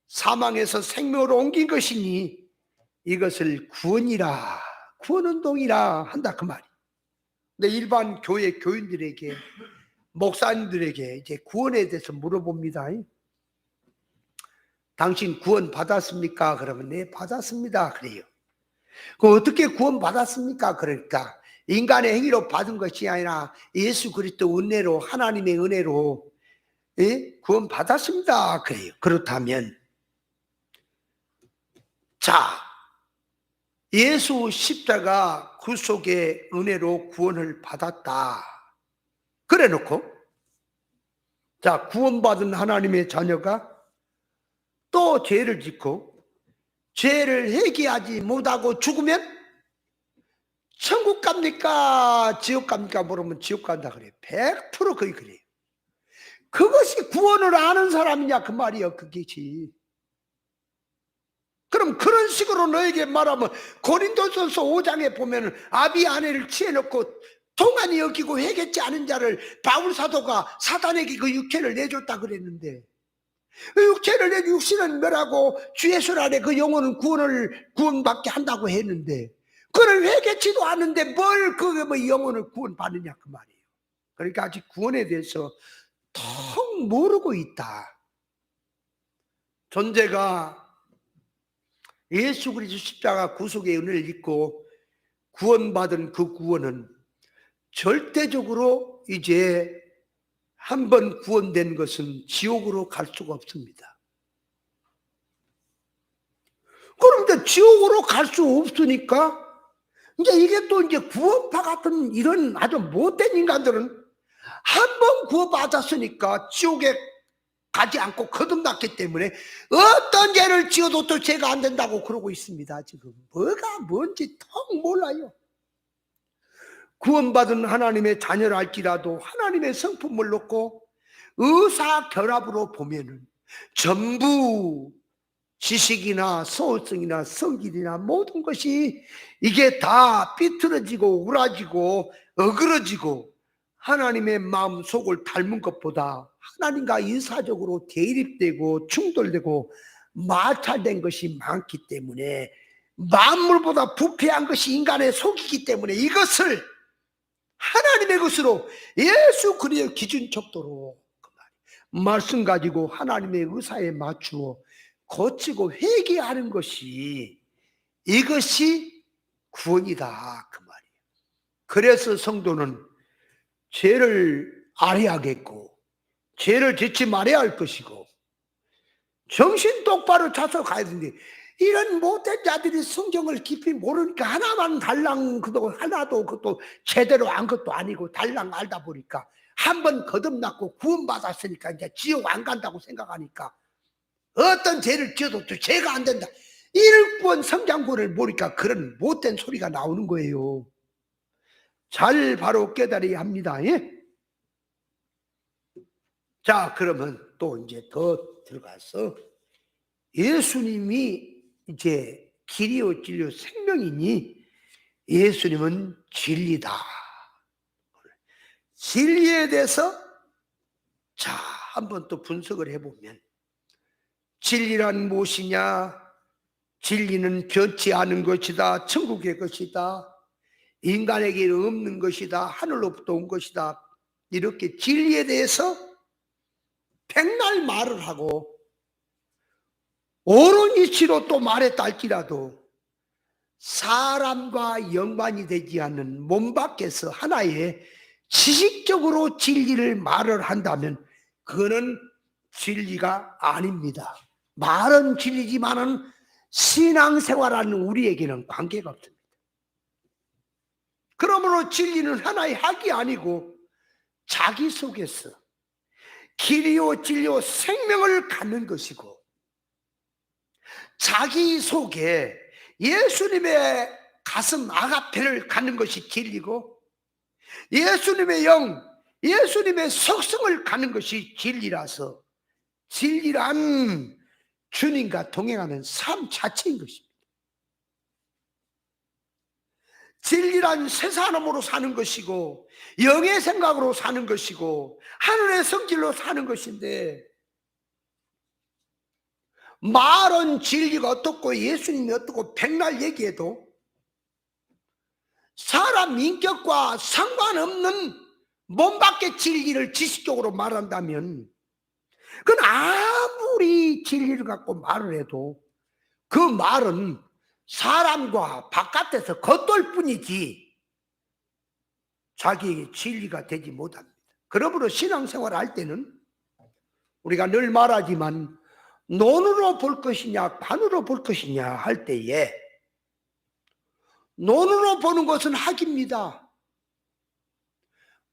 사망에서 생명으로 옮긴 것이니 이것을 구원이라, 구원운동이라 한다 그 말이에요. 근데 일반 교회 교인들에게, 목사님들에게 이제 구원에 대해서 물어봅니다. 당신 구원 받았습니까? 그러면 네 받았습니다 그래요. 그 어떻게 구원 받았습니까? 그러니까 인간의 행위로 받은 것이 아니라 예수 그리스도 은혜로, 하나님의 은혜로 구원 받았습니다 그래요. 그렇다면 자, 예수 십자가 구속의 은혜로 구원을 받았다 그래 놓고, 자, 구원받은 하나님의 자녀가 또 죄를 짓고 죄를 회개하지 못하고 죽으면 천국 갑니까 지옥 갑니까 물으면 지옥 간다 그래요. 100% 거의 그래요. 그것이 구원을 아는 사람이냐 그 말이에요. 그것이. 그럼 그런 식으로 너에게 말하면 고린도전서 5장에 보면은 아비 아내를 취해놓고 동안이 여기고 회개치 않은 자를 바울 사도가 사단에게 그 육체를 내줬다 그랬는데, 그 육체를 내 육신은 멸하고 주 예수 안에 그 영혼은 구원받게 한다고 했는데, 그걸 회개치도 않는데 뭘 그게 뭐 영혼을 구원받느냐 그 말이에요. 그러니까 아직 구원에 대해서 텅 모르고 있다. 존재가 예수 그리스도 십자가 구속의 은혜를 입고 구원받은 그 구원은 절대적으로 이제 한번 구원된 것은 지옥으로 갈 수가 없습니다. 그런데 지옥으로 갈 수 없으니까 이제 이게 또 이제 구원파 같은 이런 아주 못된 인간들은 한 번 구원받았으니까 지옥에 가지 않고 거듭났기 때문에 어떤 죄를 지어도 또 죄가 안 된다고 그러고 있습니다. 지금 뭐가 뭔지 통 몰라요. 구원받은 하나님의 자녀를 할지라도 하나님의 성품을 놓고 의사결합으로 보면은 전부 지식이나 소호성이나 성질이나 모든 것이 이게 다 삐뚤어지고 우라지고 어그러지고 하나님의 마음 속을 닮은 것보다 하나님과 인사적으로 대립되고 충돌되고 마찰된 것이 많기 때문에, 만물보다 부패한 것이 인간의 속이기 때문에 이것을 하나님의 것으로 예수 그리스도의 기준 척도로 말씀 가지고 하나님의 의사에 맞추어 고치고 회개하는 것이, 이것이 구원이다 그 말이에요. 그래서 성도는 죄를 알아야겠고 죄를 짓지 말아야 할 것이고 정신 똑바로 차서 가야 되는데, 이런 못된 자들이 성경을 깊이 모르니까 하나만 달랑 그도 하나도 그것도 제대로 안 것도 아니고 달랑 알다 보니까 한 번 거듭났고 구원받았으니까 이제 지옥 안 간다고 생각하니까 어떤 죄를 지어도 또 죄가 안 된다, 1번 성장군을 모르니까 그런 못된 소리가 나오는 거예요. 잘 바로 깨달아야 합니다. 예? 자, 그러면 또 이제 더 들어가서 예수님이 이제 길이요 진리요 생명이니 예수님은 진리다. 진리에 대해서 자 한번 또 분석을 해보면 진리란 무엇이냐? 진리는 변치 않은 것이다. 천국의 것이다. 인간에게 없는 것이다. 하늘로부터 온 것이다. 이렇게 진리에 대해서 백날 말을 하고 옳은 이치로 또 말했다 할지라도 사람과 연관이 되지 않는 몸 밖에서 하나의 지식적으로 진리를 말을 한다면 그거는 진리가 아닙니다. 말은 진리지만은 신앙생활하는 우리에게는 관계가 없습니다. 그러므로 진리는 하나의 학이 아니고 자기 속에서 길이요 진리요 생명을 갖는 것이고 자기 속에 예수님의 가슴 아가페를 갖는 것이 진리고 예수님의 영, 예수님의 속성을 갖는 것이 진리라서 진리란 주님과 동행하는 삶 자체인 것입니다. 진리란 새 사람으로 사는 것이고 영의 생각으로 사는 것이고 하늘의 성질로 사는 것인데 말은 진리가 어떻고 예수님이 어떻고 백날 얘기해도 사람 인격과 상관없는 몸 밖의 진리를 지식적으로 말한다면 그건 아무리 진리를 갖고 말을 해도 그 말은 사람과 바깥에서 겉돌 뿐이지 자기에게 진리가 되지 못합니다. 그러므로 신앙생활 할 때는 우리가 늘 말하지만 눈으로 볼 것이냐 관으로 볼 것이냐 할 때에 눈으로 보는 것은 학입니다.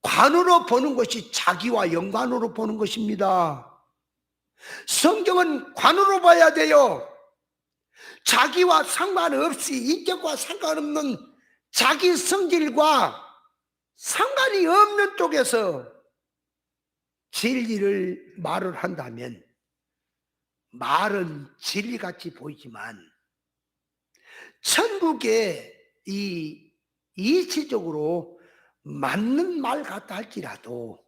관으로 보는 것이 자기와 연관으로 보는 것입니다. 성경은 관으로 봐야 돼요. 자기와 상관없이 인격과 상관없는 자기 성질과 상관이 없는 쪽에서 진리를 말을 한다면 말은 진리같이 보이지만 천국에 이 이치적으로 맞는 말 같다 할지라도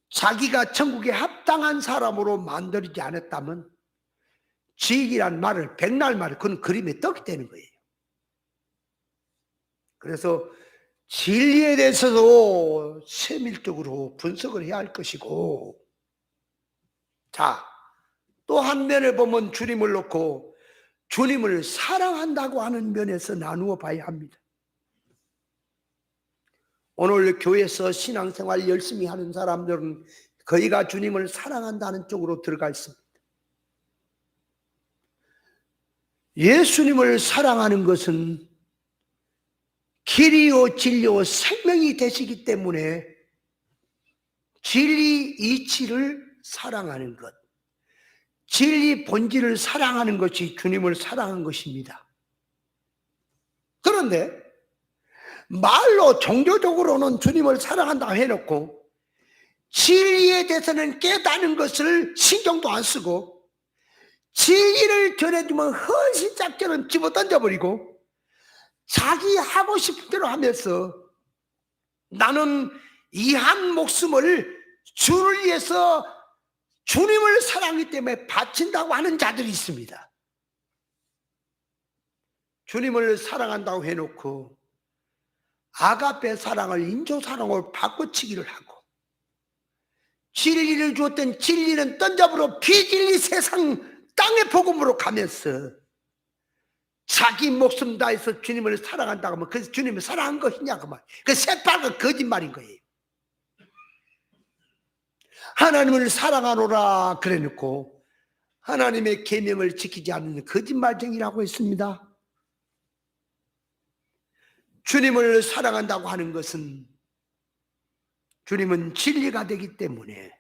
자기가 천국에 합당한 사람으로 만들지 않았다면 진리란 말을 백날 말을 그건 그림에 떡이 되는 거예요. 그래서 진리에 대해서도 세밀적으로 분석을 해야 할 것이고 자, 또 한 면을 보면 주님을 놓고 주님을 사랑한다고 하는 면에서 나누어 봐야 합니다. 오늘 교회에서 신앙생활 열심히 하는 사람들은 거의가 주님을 사랑한다는 쪽으로 들어가 있습니다. 예수님을 사랑하는 것은 길이요 진리요 생명이 되시기 때문에 진리 이치를 사랑하는 것, 진리 본질을 사랑하는 것이 주님을 사랑한 것입니다. 그런데 말로 종교적으로는 주님을 사랑한다고 해놓고 진리에 대해서는 깨닫는 것을 신경도 안 쓰고 진리를 전해주면 헌신짝처럼 집어던져버리고 자기 하고 싶은 대로 하면서 나는 이 한 목숨을 주를 위해서 주님을 사랑하기 때문에 바친다고 하는 자들이 있습니다. 주님을 사랑한다고 해놓고 아가페 사랑을 인조 사랑으로 바꿔치기를 하고 진리를 주었던 진리는 던져버려 비진리 세상 땅의 복음으로 가면서 자기 목숨 다해서 주님을 사랑한다고 하면 그래서 주님을 사랑한 것이냐 그 말. 그 새빨간 거짓말인 거예요. 하나님을 사랑하노라 그래 놓고 하나님의 계명을 지키지 않는 거짓말쟁이라고 했습니다. 주님을 사랑한다고 하는 것은 주님은 진리가 되기 때문에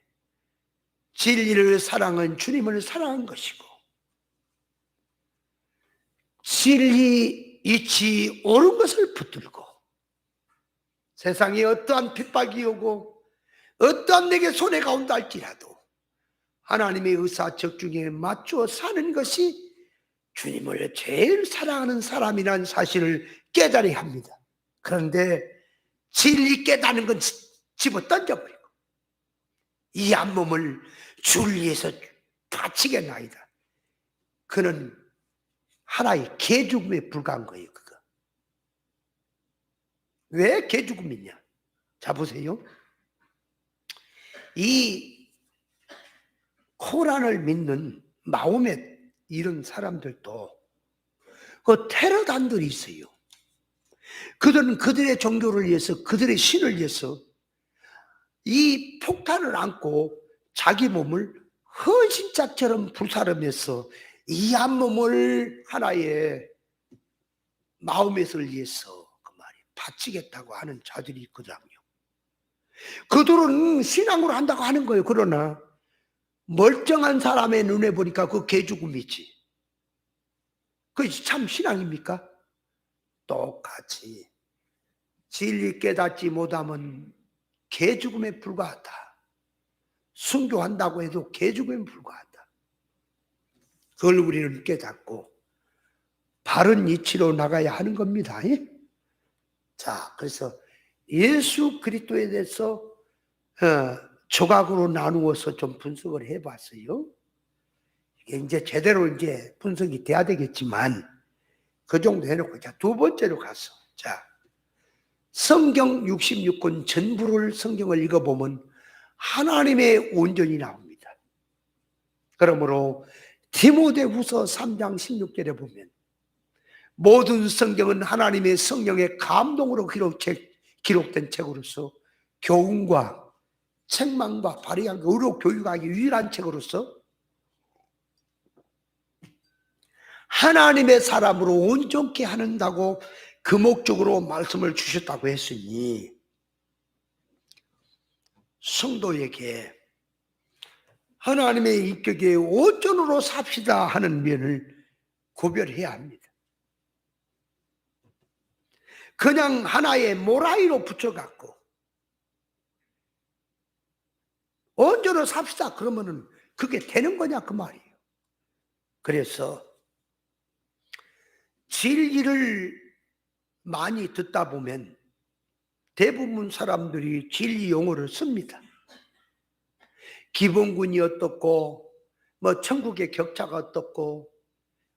진리를 사랑은 주님을 사랑한 것이고 진리 이치 옳은 것을 붙들고 세상에 어떠한 핍박이 오고 어떠한 내게 손해가 온다 할지라도 하나님의 의사적중에 맞추어 사는 것이 주님을 제일 사랑하는 사람이라는 사실을 깨달아야 합니다. 그런데 진리 깨닫는 건 집어 던져버리고 이 한 몸을 주를 위해서 바치겠나이다. 그는 하나의 개죽음에 불과한 거예요. 그거. 왜 개죽음이냐? 자 보세요. 이 코란을 믿는 마호멧 이런 사람들도 그 테러단들이 있어요. 그들은 그들의 종교를 위해서, 그들의 신을 위해서 이 폭탄을 안고 자기 몸을 헌신자처럼 불사르면서 이 한 몸을 하나의 마호멧을 위해서 그 말이 바치겠다고 하는 자들이 있거든요. 그들은 신앙으로 한다고 하는 거예요. 그러나 멀쩡한 사람의 눈에 보니까 그 개죽음이지. 그게 참 신앙입니까? 똑같이 진리 깨닫지 못하면 개죽음에 불과하다. 순교한다고 해도 개죽음에 불과하다. 그걸 우리는 깨닫고 바른 이치로 나가야 하는 겁니다. 자, 그래서 예수 그리스도에 대해서 조각으로 나누어서 좀 분석을 해봤어요. 이게 이제 제대로 이제 분석이 돼야 되겠지만 그 정도 해놓고 자, 두 번째로 가서 자, 성경 66권 전부를 성경을 읽어보면 하나님의 온전이 나옵니다. 그러므로 디모데후서 3장 16절에 보면 모든 성경은 하나님의 성령의 감동으로 기록된 책으로서 교훈과 책망과 발의한 의로 교육하기 유일한 책으로서 하나님의 사람으로 온전케 하는다고 그 목적으로 말씀을 주셨다고 했으니 성도에게 하나님의 인격에 온전으로 삽시다 하는 면을 구별해야 합니다. 그냥 하나의 모라이로 붙여갖고 온전으로 삽시다 그러면은 그게 되는 거냐 그 말이에요. 그래서 진리를 많이 듣다 보면 대부분 사람들이 진리 용어를 씁니다. 기본군이 어떻고 뭐 천국의 격차가 어떻고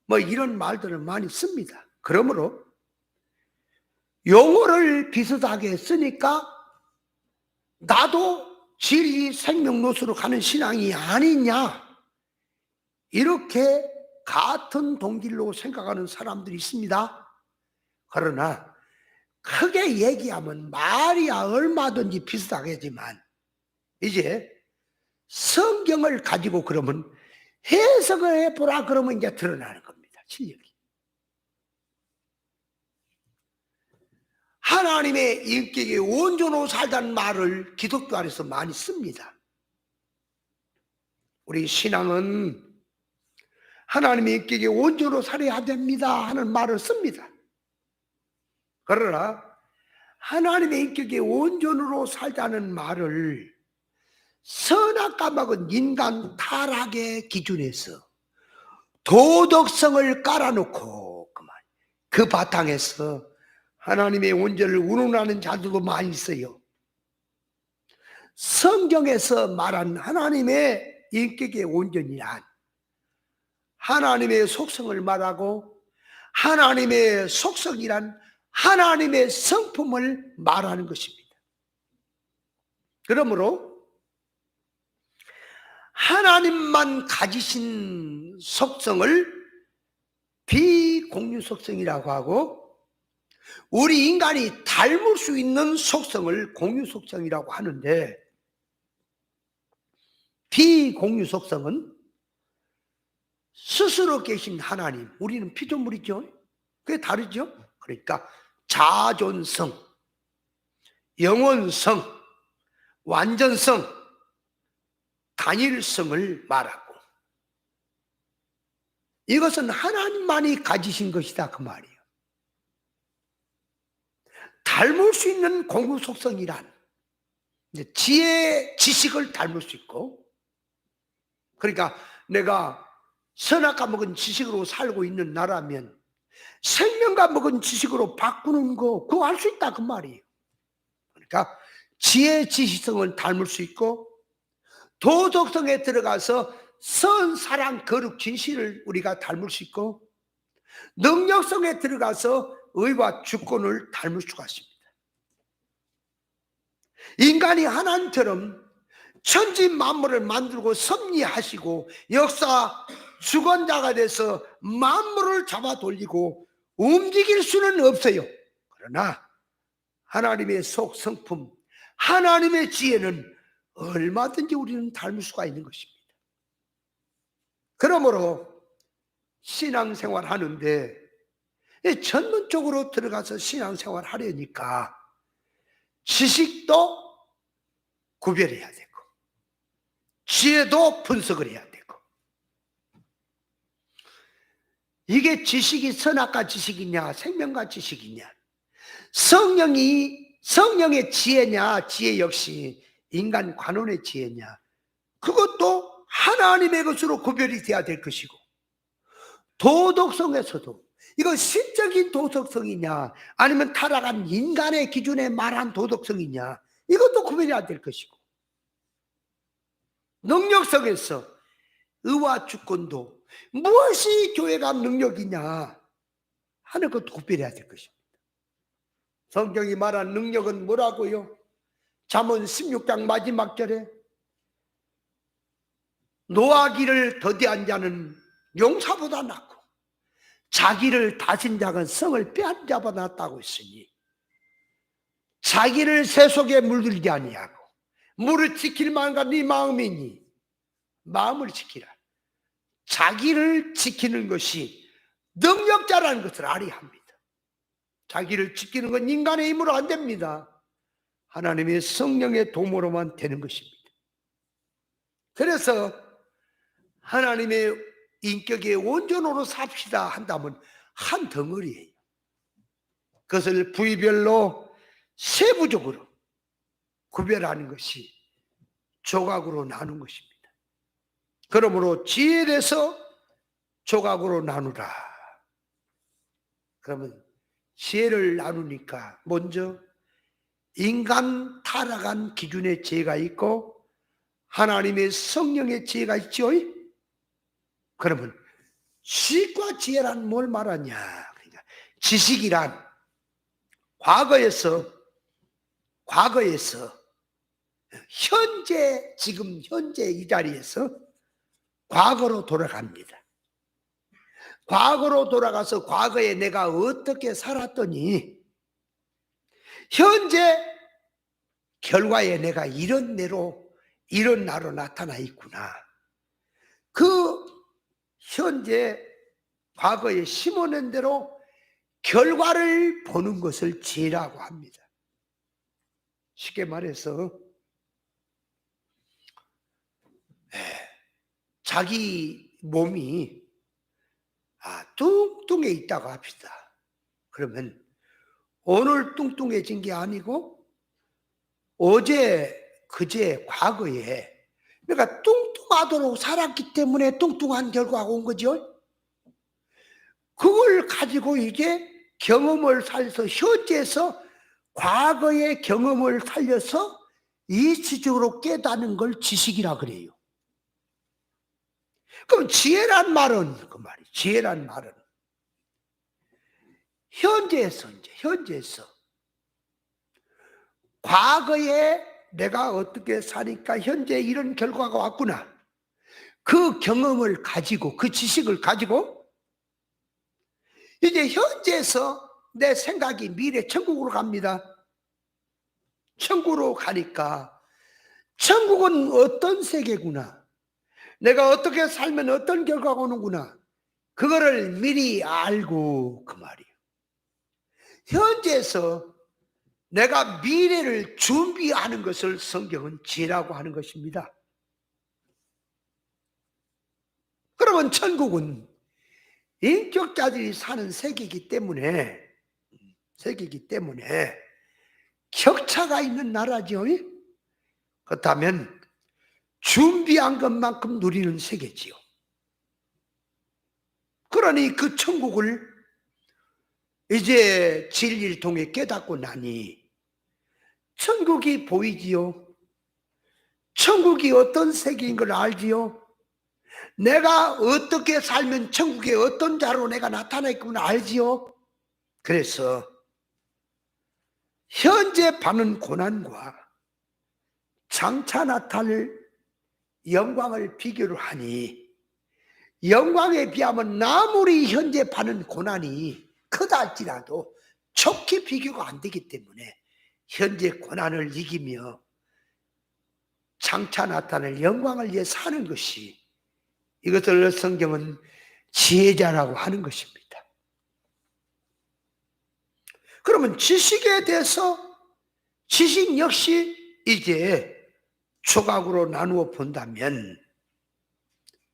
뭐 이런 말들을 많이 씁니다. 그러므로 용어를 비슷하게 쓰니까 나도 진리 생명로수로 가는 신앙이 아니냐 이렇게 같은 동길로 생각하는 사람들이 있습니다. 그러나 크게 얘기하면 말이야 얼마든지 비슷하겠지만 이제 성경을 가지고 그러면 해석을 해보라 그러면 이제 드러나는 겁니다. 실력이. 하나님의 인격에 온전으로 살다는 말을 기독교 안에서 많이 씁니다. 우리 신앙은 하나님의 인격에 온전으로 살아야 됩니다 하는 말을 씁니다. 그러나 하나님의 인격에 온전으로 살자는 말을 선악과 막은 인간 타락의 기준에서 도덕성을 깔아놓고 그 바탕에서 하나님의 온전을 운운하는 자들도 많이 있어요. 성경에서 말한 하나님의 인격의 온전이란 하나님의 속성을 말하고 하나님의 속성이란 하나님의 성품을 말하는 것입니다. 그러므로 하나님만 가지신 속성을 비공유 속성이라고 하고 우리 인간이 닮을 수 있는 속성을 공유 속성이라고 하는데 비공유 속성은 스스로 계신 하나님, 우리는 피조물이죠. 그게 다르죠. 그러니까 자존성, 영원성, 완전성, 단일성을 말하고 이것은 하나님만이 가지신 것이다 그 말이에요. 닮을 수 있는 공유 속성이란 지혜, 지식을 닮을 수 있고 그러니까 내가 선악과 먹은 지식으로 살고 있는 나라면 생명과 먹은 지식으로 바꾸는 거 그거 할 수 있다 그 말이에요. 그러니까 지혜 지식성을 닮을 수 있고 도덕성에 들어가서 선, 사랑, 거룩, 진실을 우리가 닮을 수 있고 능력성에 들어가서 의와 주권을 닮을 수가 있습니다. 인간이 하나님처럼 천지 만물을 만들고 섭리하시고 역사 주권자가 돼서 만물을 잡아 돌리고 움직일 수는 없어요. 그러나 하나님의 속성품, 하나님의 지혜는 얼마든지 우리는 닮을 수가 있는 것입니다. 그러므로 신앙생활 하는데 전문적으로 들어가서 신앙생활 하려니까 지식도 구별해야 되고 지혜도 분석을 해야 되고 이게 지식이 선악과 지식이냐 생명과 지식이냐 성령의 지혜냐 지혜 역시 인간 관원의 지혜냐 그것도 하나님의 것으로 구별이 돼야 될 것이고 도덕성에서도 이거 신적인 도덕성이냐 아니면 타락한 인간의 기준에 말한 도덕성이냐 이것도 구별해야 될 것이고 능력성에서 의와 주권도 무엇이 교회가 능력이냐 하는 것도 구별해야 될 것입니다. 성경이 말한 능력은 뭐라고요? 잠언 16장 마지막 절에 노하기를 더디한 자는 용사보다 낫고 자기를 다진 자는 성을 빼앗은 자보다 낫다고 했으니 자기를 새 속에 물들지 아니하고 물을 지킬 만한 네 마음이니 마음을 지키라. 자기를 지키는 것이 능력자라는 것을 알아야 합니다. 자기를 지키는 건 인간의 힘으로 안 됩니다. 하나님의 성령의 도모로만 되는 것입니다. 그래서 하나님의 인격의 온전으로 삽시다 한다면 한 덩어리예요. 그것을 부위별로 세부적으로 구별하는 것이 조각으로 나눈 것입니다. 그러므로 지혜에 대해서 조각으로 나누라. 그러면 지혜를 나누니까 먼저 인간 타락한 기준의 지혜가 있고 하나님의 성령의 지혜가 있죠. 그러면 지식과 지혜란 뭘 말하냐? 그러니까 지식이란 과거에서 현재 지금 현재 이 자리에서 과거로 돌아갑니다. 과거로 돌아가서 과거에 내가 어떻게 살았더니 현재 결과에 내가 이런 나로 나타나 있구나. 그 현재 과거에 심어낸 대로 결과를 보는 것을 지혜라고 합니다. 쉽게 말해서 자기 몸이 뚱뚱해 있다고 합시다. 그러면 오늘 뚱뚱해진 게 아니고 어제 그제 과거에 내가 뚱뚱하도록 살았기 때문에 뚱뚱한 결과가 온 거죠. 그걸 가지고 이게 경험을 살려서 현재에서 과거의 경험을 살려서 이치적으로 깨닫는 걸 지식이라 그래요. 그럼 지혜란 말은 그 말이 지혜란 말은 현재에서 과거에 내가 어떻게 사니까 현재 이런 결과가 왔구나. 그 경험을 가지고 그 지식을 가지고 이제 현재에서 내 생각이 미래 천국으로 갑니다. 천국으로 가니까 천국은 어떤 세계구나. 내가 어떻게 살면 어떤 결과가 오는구나. 그거를 미리 알고 그 말이에요. 현재에서 내가 미래를 준비하는 것을 성경은 지혜라고 하는 것입니다. 그러면 천국은 인격자들이 사는 세계이기 때문에 격차가 있는 나라죠. 그렇다면 준비한 것만큼 누리는 세계지요. 그러니 그 천국을 이제 진리를 통해 깨닫고 나니 천국이 보이지요. 천국이 어떤 세계인 걸 알지요. 내가 어떻게 살면 천국에 어떤 자로 내가 나타나 있구나 알지요. 그래서 현재 받는 고난과 장차 나타날 영광을 비교를 하니 영광에 비하면 아무리 현재 받는 고난이 크다 할지라도 좋게 비교가 안 되기 때문에 현재 고난을 이기며 장차 나타날 영광을 위해 사는 것이, 이것을 성경은 지혜자라고 하는 것입니다. 그러면 지식에 대해서 지식 역시 이제 조각으로 나누어 본다면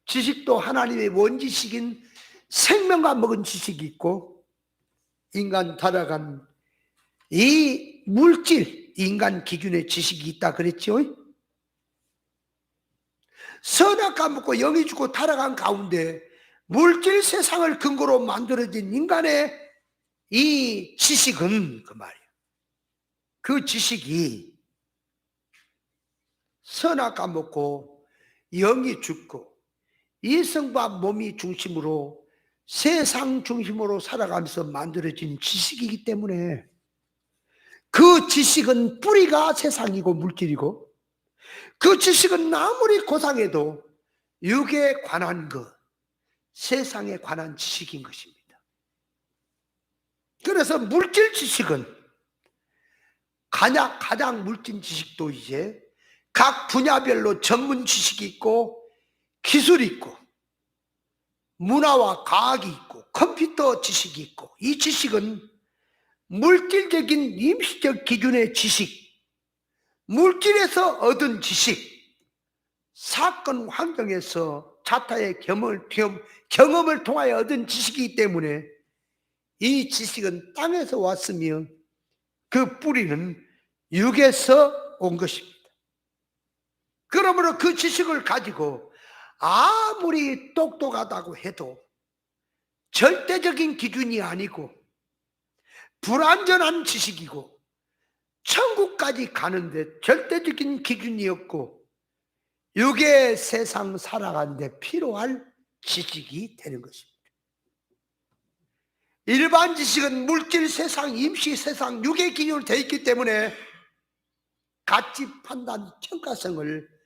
지식도 하나님의 원지식인 생명과 먹은 지식이 있고 인간 타락한 이 물질, 인간 기준의 지식이 있다 그랬죠. 선악과 먹고 영이 죽고 타락한 가운데 물질 세상을 근거로 만들어진 인간의 이 지식은 그 말이에요. 그 지식이 선악과 먹고 영이 죽고 이성과 몸이 중심으로 세상 중심으로 살아가면서 만들어진 지식이기 때문에 그 지식은 뿌리가 세상이고 물질이고 그 지식은 아무리 고상해도 육에 관한 것, 세상에 관한 지식인 것입니다. 그래서 물질 지식은 가장 물질 지식도 이제 각 분야별로 전문 지식이 있고 기술이 있고 문화와 과학이 있고 컴퓨터 지식이 있고, 이 지식은 물질적인 임시적 기준의 지식, 물질에서 얻은 지식, 사건 환경에서 자타의 경험을 통하여 얻은 지식이기 때문에 이 지식은 땅에서 왔으며 그 뿌리는 육에서 온 것입니다. 그러므로 그 지식을 가지고 아무리 똑똑하다고 해도 절대적인 기준이 아니고 불완전한 지식이고 천국까지 가는데 절대적인 기준이었고 육의 세상 살아가는데 필요할 지식이 되는 것입니다. 일반 지식은 물질 세상, 임시 세상, 육의 기준으로 되어 있기 때문에 가치 판단, 평가성을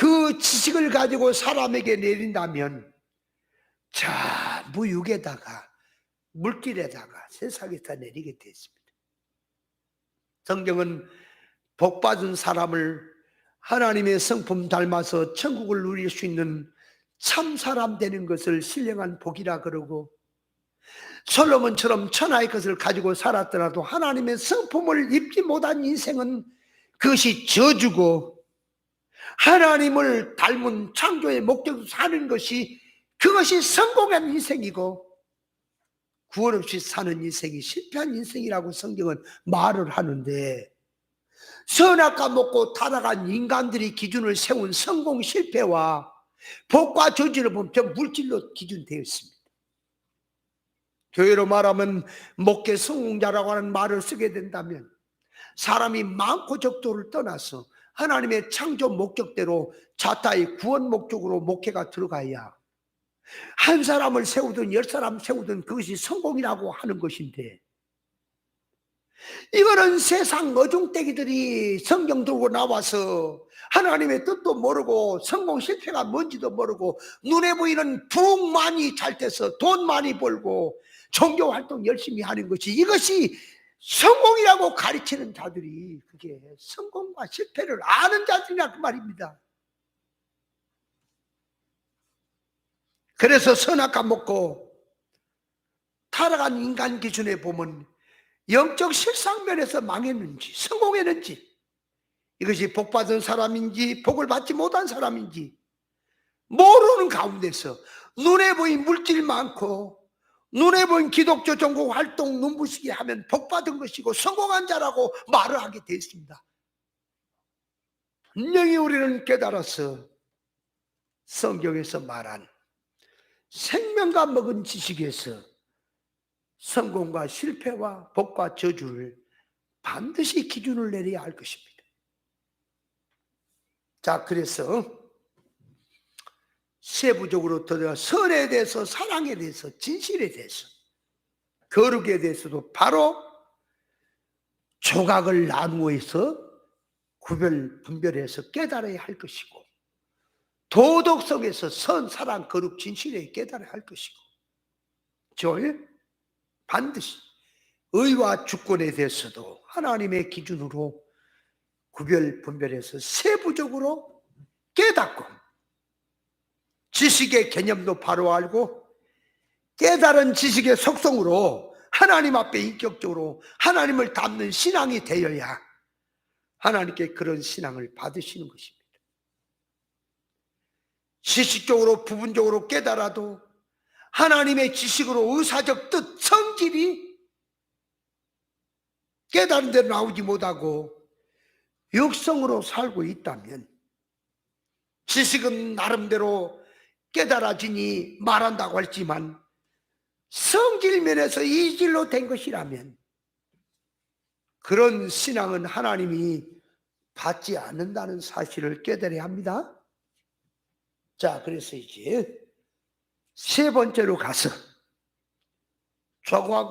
그 지식을 가지고 사람에게 내린다면 자 무육에다가 물질에다가 세상에다 내리게 되었습니다. 성경은 복받은 사람을 하나님의 성품 닮아서 천국을 누릴 수 있는 참 사람 되는 것을 신령한 복이라 그러고, 솔로몬처럼 천하의 것을 가지고 살았더라도 하나님의 성품을 입지 못한 인생은 그것이 저주고, 하나님을 닮은 창조의 목적으로 사는 것이 그것이 성공한 인생이고, 구원 없이 사는 인생이 실패한 인생이라고 성경은 말을 하는데, 선악과 먹고 타락한 인간들이 기준을 세운 성공 실패와 복과 저주를 보면 저 물질로 기준되어 있습니다. 교회로 말하면 목회 성공자라고 하는 말을 쓰게 된다면 사람이 많고 적도를 떠나서 하나님의 창조 목적대로 자타의 구원 목적으로 목회가 들어가야 한 사람을 세우든 10사람 세우든 그것이 성공이라고 하는 것인데, 이거는 세상 어중떼기들이 성경 들고 나와서 하나님의 뜻도 모르고 성공 실패가 뭔지도 모르고 눈에 보이는 부흥 많이 잘 돼서 돈 많이 벌고 종교활동 열심히 하는 것이, 이것이 성공이라고 가르치는 자들이 그게 성공과 실패를 아는 자들이라 그 말입니다. 그래서 선악과 먹고 타락한 인간 기준에 보면 영적 실상면에서 망했는지 성공했는지, 이것이 복받은 사람인지 복을 받지 못한 사람인지 모르는 가운데서 눈에 보인 물질 많고 눈에 보인 기독교 전공 활동 눈부시게 하면 복받은 것이고 성공한 자라고 말을 하게 되어 있습니다. 분명히 우리는 깨달아서 성경에서 말한 생명과 먹은 지식에서 성공과 실패와 복과 저주를 반드시 기준을 내려야 할 것입니다. 자, 그래서 세부적으로 들어가 선에 대해서, 사랑에 대해서, 진실에 대해서, 거룩에 대해서도 바로 조각을 나누어서 분별해서 깨달아야 할 것이고, 도덕성에서 선, 사랑, 거룩, 진실에 깨달아야 할 것이고, 반드시 의와 주권에 대해서도 하나님의 기준으로 분별해서 세부적으로 깨닫고, 지식의 개념도 바로 알고, 깨달은 지식의 속성으로 하나님 앞에 인격적으로 하나님을 닮는 신앙이 되어야 하나님께 그런 신앙을 받으시는 것입니다. 지식적으로 부분적으로 깨달아도 하나님의 지식으로 의사적 뜻, 성질이 깨달은 대로 나오지 못하고 육성으로 살고 있다면, 지식은 나름대로 깨달아지니 말한다고 했지만 성질 면에서 이질로 된 것이라면 그런 신앙은 하나님이 받지 않는다는 사실을 깨달아야 합니다. 자, 그래서 이제 세 번째로 가서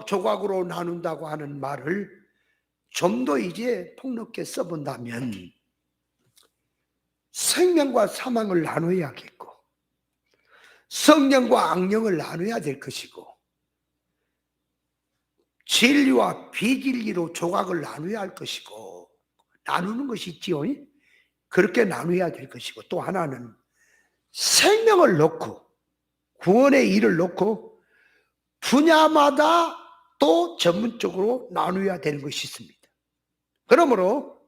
조각으로 나눈다고 하는 말을 좀 더 이제 폭넓게 써본다면 생명과 사망을 나눠야겠고, 성령과 악령을 나눠야 될 것이고, 진리와 비진리로 조각을 나눠야 할 것이고, 나누는 것이 있지요. 그렇게 나눠야 될 것이고, 또 하나는 생명을 놓고, 구원의 일을 놓고 분야마다 또 전문적으로 나눠야 되는 것이 있습니다. 그러므로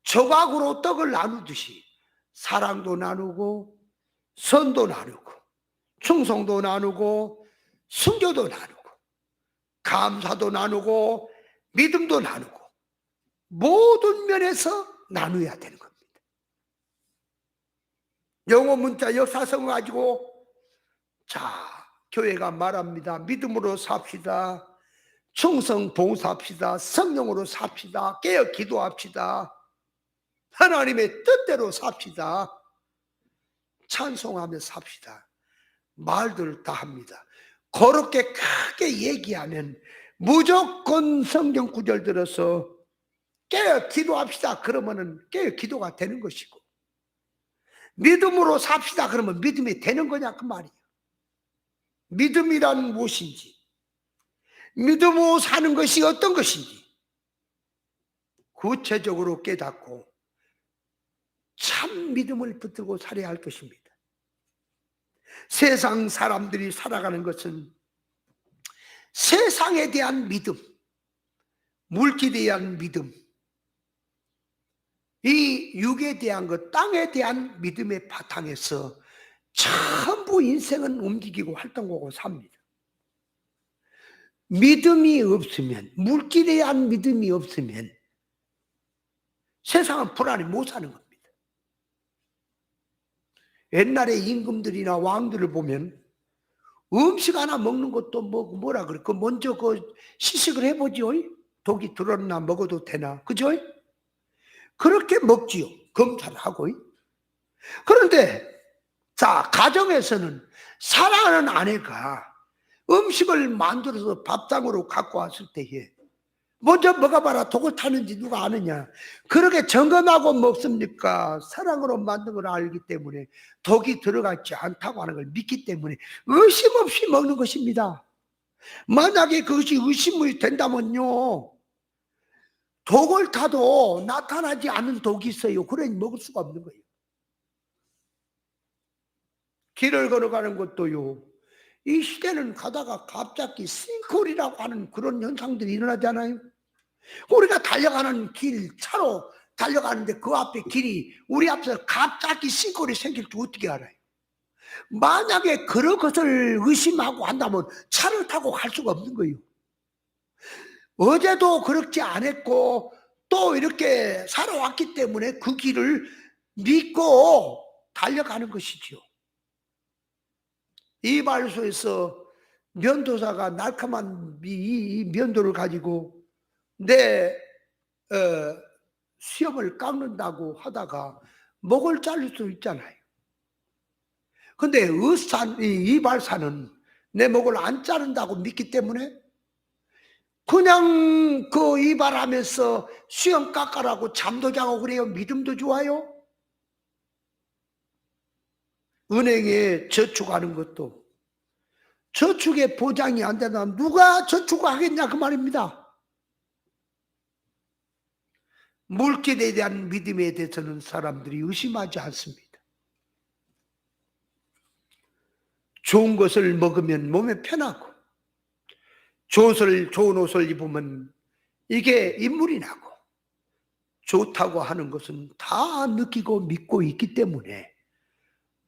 조각으로 떡을 나누듯이 사랑도 나누고, 선도 나누고, 충성도 나누고, 순교도 나누고, 감사도 나누고, 믿음도 나누고, 모든 면에서 나누어야 되는 겁니다. 영어 문자 역사성을 가지고, 자, 교회가 말합니다. 믿음으로 삽시다. 충성 봉사합시다. 성령으로 삽시다. 깨어 기도합시다. 하나님의 뜻대로 삽시다. 찬송하며 삽시다. 말들 다 합니다. 그렇게 크게 얘기하면 무조건 성경 구절 들어서 깨어 기도합시다 그러면은 깨어 기도가 되는 것이고, 믿음으로 삽시다 그러면 믿음이 되는 거냐 그 말이에요. 믿음이란 무엇인지, 믿음으로 사는 것이 어떤 것인지 구체적으로 깨닫고 참 믿음을 붙들고 살아야 할 것입니다. 세상 사람들이 살아가는 것은 세상에 대한 믿음, 물질에 대한 믿음, 이 육에 대한 것, 땅에 대한 믿음의 바탕에서 전부 인생은 움직이고 활동하고 삽니다. 믿음이 없으면, 물질에 대한 믿음이 없으면 세상은 불안해 못 사는 겁니다. 옛날에 임금들이나 왕들을 보면 음식 하나 먹는 것도 뭐라 그래? 그 먼저 시식을 해보지요. 독이 들었나 먹어도 되나, 그죠? 그렇게 먹지요. 검사를 하고. 그런데 자, 가정에서는 사랑하는 아내가 음식을 만들어서 밥상으로 갖고 왔을 때에 먼저 먹어봐라. 독을 타는지 누가 아느냐? 그렇게 점검하고 먹습니까? 사랑으로 만든 걸 알기 때문에, 독이 들어가지 않다고 하는 걸 믿기 때문에 의심 없이 먹는 것입니다. 만약에 그것이 의심이 된다면요, 독을 타도 나타나지 않는 독이 있어요. 그러니 먹을 수가 없는 거예요. 길을 걸어가는 것도요, 이 시대는 가다가 갑자기 싱크홀이라고 하는 그런 현상들이 일어나잖아요. 우리가 달려가는 길, 차로 달려가는데 그 앞에 길이, 우리 앞에서 갑자기 싱크홀이 생길 줄 어떻게 알아요? 만약에 그런 것을 의심하고 한다면 차를 타고 갈 수가 없는 거예요. 어제도 그렇지 않았고 또 이렇게 살아왔기 때문에 그 길을 믿고 달려가는 것이지요. 이발소에서 면도사가 날카로운 이 면도를 가지고 내 수염을 깎는다고 하다가 목을 자를 수 있잖아요. 근데 이발사는 내 목을 안 자른다고 믿기 때문에 그냥 그 이발하면서 수염 깎아라고 잠도 자고 그래요. 믿음도 좋아요. 은행에 저축하는 것도 저축에 보장이 안 된다. 누가 저축을 하겠냐 그 말입니다. 물질에 대한 믿음에 대해서는 사람들이 의심하지 않습니다. 좋은 것을 먹으면 몸에 편하고 좋은 옷을 입으면 이게 인물이 나고 좋다고 하는 것은 다 느끼고 믿고 있기 때문에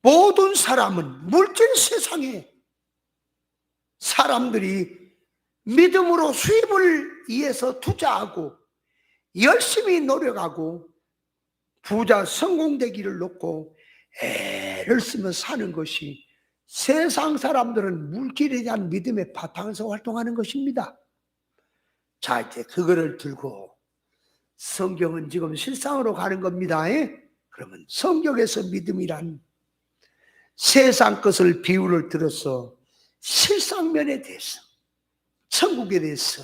모든 사람은 물질 세상에 사람들이 믿음으로 수입을 위해서 투자하고 열심히 노력하고 부자 성공되기를 놓고 애를 쓰며 사는 것이 세상 사람들은 물질에 대한 믿음의 바탕에서 활동하는 것입니다. 자, 이제 그거를 들고 성경은 지금 실상으로 가는 겁니다. 그러면 성경에서 믿음이란 세상 것을 비유를 들어서 실상면에 대해서 천국에 대해서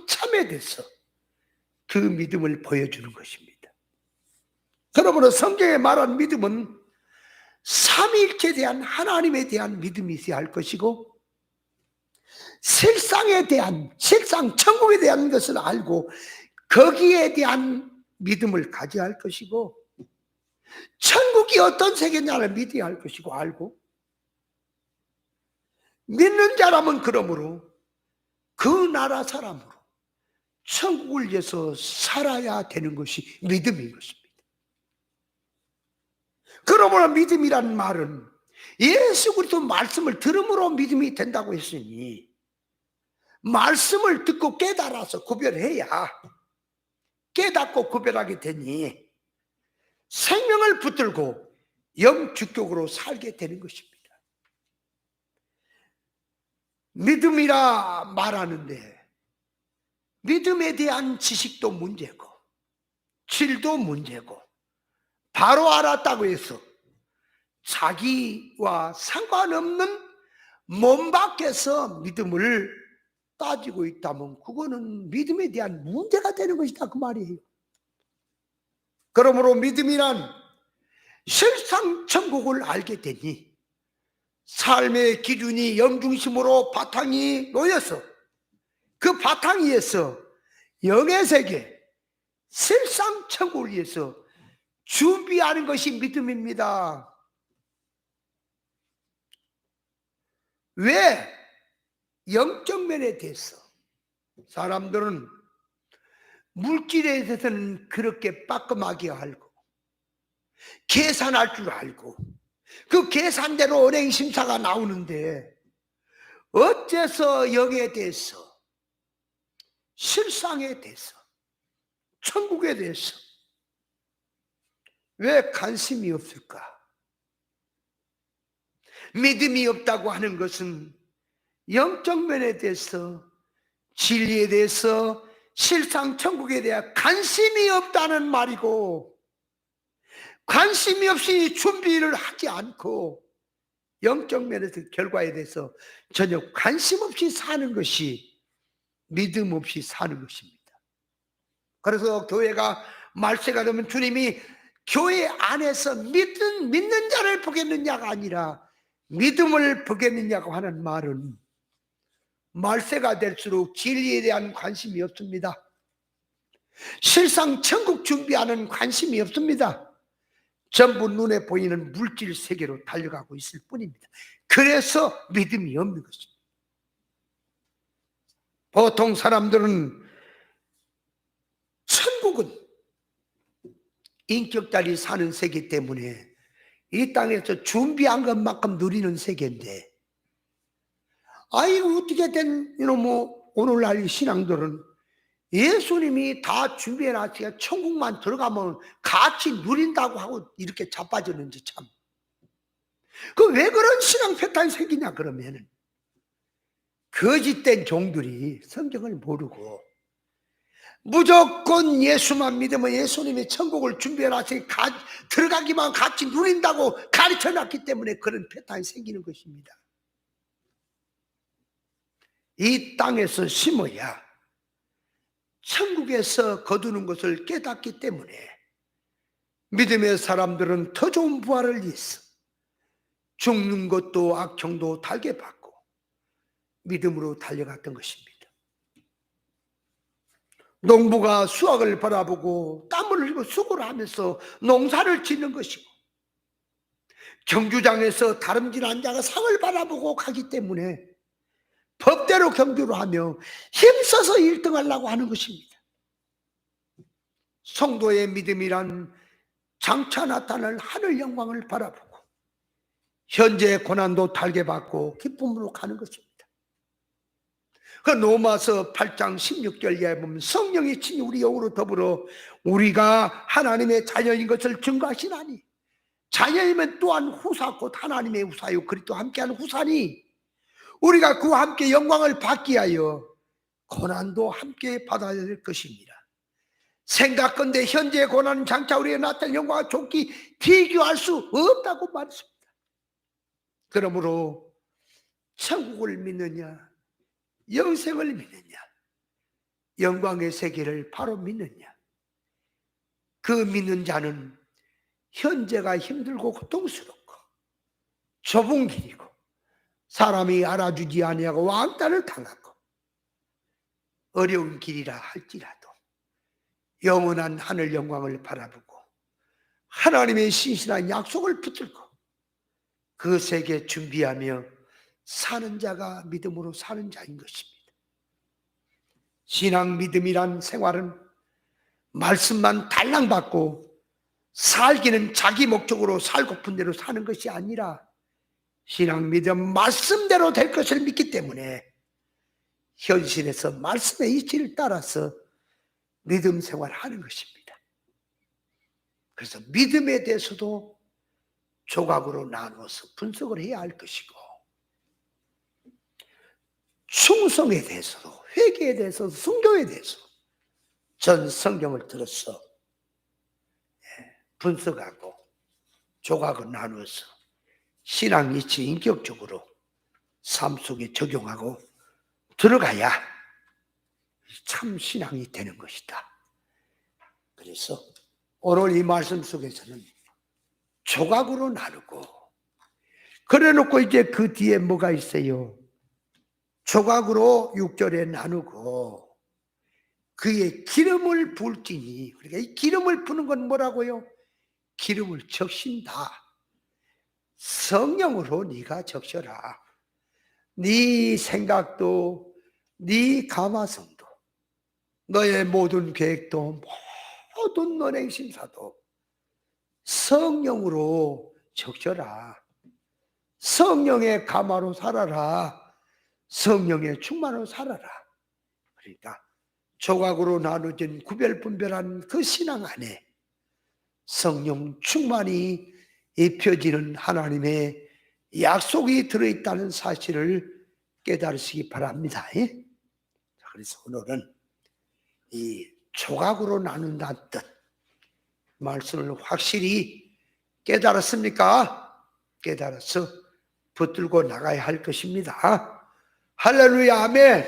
참에 대해서 그 믿음을 보여주는 것입니다. 그러므로 성경에 말한 믿음은 삼위일체에 대한 하나님에 대한 믿음이 있어야 할 것이고 실상 천국에 대한 것을 알고 거기에 대한 믿음을 가져야 할 것이고 천국이 어떤 세계냐를 믿어야 할 것이고 알고 믿는 자라면 그러므로 그 나라 사람으로 천국을 위해서 살아야 되는 것이 믿음인 것입니다. 그러므로 믿음이라는 말은 예수 그리스도 말씀을 들음으로 믿음이 된다고 했으니 말씀을 듣고 깨달아서 구별해야 깨닫고 구별하게 되니 생명을 붙들고 영주격으로 살게 되는 것입니다. 믿음이라 말하는데 믿음에 대한 지식도 문제고 질도 문제고 바로 알았다고 해서 자기와 상관없는 몸 밖에서 믿음을 따지고 있다면 그거는 믿음에 대한 문제가 되는 것이다 그 말이에요. 그러므로 믿음이란 실상 천국을 알게 되니 삶의 기준이 영중심으로 바탕이 놓여서 그 바탕 위에서 영의 세계 실상 천국을 위해서 준비하는 것이 믿음입니다. 왜? 영적 면에 대해서 사람들은 물질에 대해서는 그렇게 빠끔하게 알고 계산할 줄 알고 그 계산대로 은행 심사가 나오는데 어째서 영에 대해서 실상에 대해서 천국에 대해서 왜 관심이 없을까? 믿음이 없다고 하는 것은 영적 면에 대해서 진리에 대해서 실상 천국에 대한 관심이 없다는 말이고 관심이 없이 준비를 하지 않고 영적 면에서 결과에 대해서 전혀 관심 없이 사는 것이 믿음 없이 사는 것입니다. 그래서 교회가 말세가 되면 주님이 교회 안에서 믿는 자를 보겠느냐가 아니라 믿음을 보겠느냐고 하는 말은 말세가 될수록 진리에 대한 관심이 없습니다. 실상 천국 준비하는 관심이 없습니다. 전부 눈에 보이는 물질 세계로 달려가고 있을 뿐입니다. 그래서 믿음이 없는 것입니다. 보통 사람들은 천국은 인격달이 사는 세계 때문에 이 땅에서 준비한 것만큼 누리는 세계인데 어떻게 된 오늘날 신앙들은 예수님이 다 준비해놨으니까 천국만 들어가면 같이 누린다고 하고 이렇게 자빠졌는지 참 그 왜 그런 신앙 패턴이 생기냐 그러면은 거짓된 종들이 성경을 모르고 무조건 예수만 믿으면 예수님이 천국을 준비해놨으니 들어가기만 같이 누린다고 가르쳐놨기 때문에 그런 패턴이 생기는 것입니다. 이 땅에서 심어야 천국에서 거두는 것을 깨닫기 때문에 믿음의 사람들은 더 좋은 부활을 위해서 죽는 것도 악형도 달게 받고 믿음으로 달려갔던 것입니다. 농부가 수확을 바라보고 땀을 흘리고 수고를 하면서 농사를 짓는 것이고, 경주장에서 다름질한 자가 상을 바라보고 가기 때문에 법대로 경주를 하며 힘써서 1등하려고 하는 것입니다. 성도의 믿음이란 장차 나타날 하늘 영광을 바라보고 현재의 고난도 달게 받고 기쁨으로 가는 것입니다. 그 로마서 8장 16절에 보면 성령이 친히 우리 영으로 더불어 우리가 하나님의 자녀인 것을 증거하시나니, 자녀이면 또한 후사 곧 하나님의 후사요 그리스도와 함께하는 후사니 우리가 그와 함께 영광을 받기 위하여 고난도 함께 받아야 될 것입니다. 생각건대 현재의 고난은 장차 우리의 나타날 영광과 좋기 비교할 수 없다고 말했습니다. 그러므로 천국을 믿느냐, 영생을 믿느냐, 영광의 세계를 바로 믿느냐, 그 믿는 자는 현재가 힘들고 고통스럽고 좁은 길이고 사람이 알아주지 아니하고 왕따를 당하고 어려운 길이라 할지라도 영원한 하늘 영광을 바라보고 하나님의 신실한 약속을 붙들고 그 세계 준비하며 사는 자가 믿음으로 사는 자인 것입니다. 신앙 믿음이란 생활은 말씀만 달랑받고 살기는 자기 목적으로 살고픈 대로 사는 것이 아니라 신앙 믿음 말씀대로 될 것을 믿기 때문에 현실에서 말씀의 이치를 따라서 믿음 생활하는 것입니다. 그래서 믿음에 대해서도 조각으로 나누어서 분석을 해야 할 것이고, 충성에 대해서도, 회개에 대해서도, 순교에 대해서 전 성경을 들어서 분석하고 조각을 나누어서 신앙 이치 인격적으로 삶 속에 적용하고 들어가야 참 신앙이 되는 것이다. 그래서 오늘 이 말씀 속에서는 조각으로 나누고, 그래 놓고 이제 그 뒤에 뭐가 있어요? 조각으로 6절에 나누고 그의 기름을 부을지니, 그러니까 이 기름을 부는 건 뭐라고요? 기름을 적신다. 성령으로 네가 적셔라. 네 생각도, 네 감화성도, 너의 모든 계획도, 모든 너의 심사도 성령으로 적셔라. 성령의 감화로 살아라. 성령의 충만으로 살아라. 그러니까 조각으로 나눠진 구별분별한 그 신앙 안에 성령 충만이 입혀지는 하나님의 약속이 들어있다는 사실을 깨달으시기 바랍니다. 그래서 오늘은 이 조각으로 나눈다는 뜻, 말씀을 확실히 깨달았습니까? 깨달아서 붙들고 나가야 할 것입니다. 할렐루야, 아멘.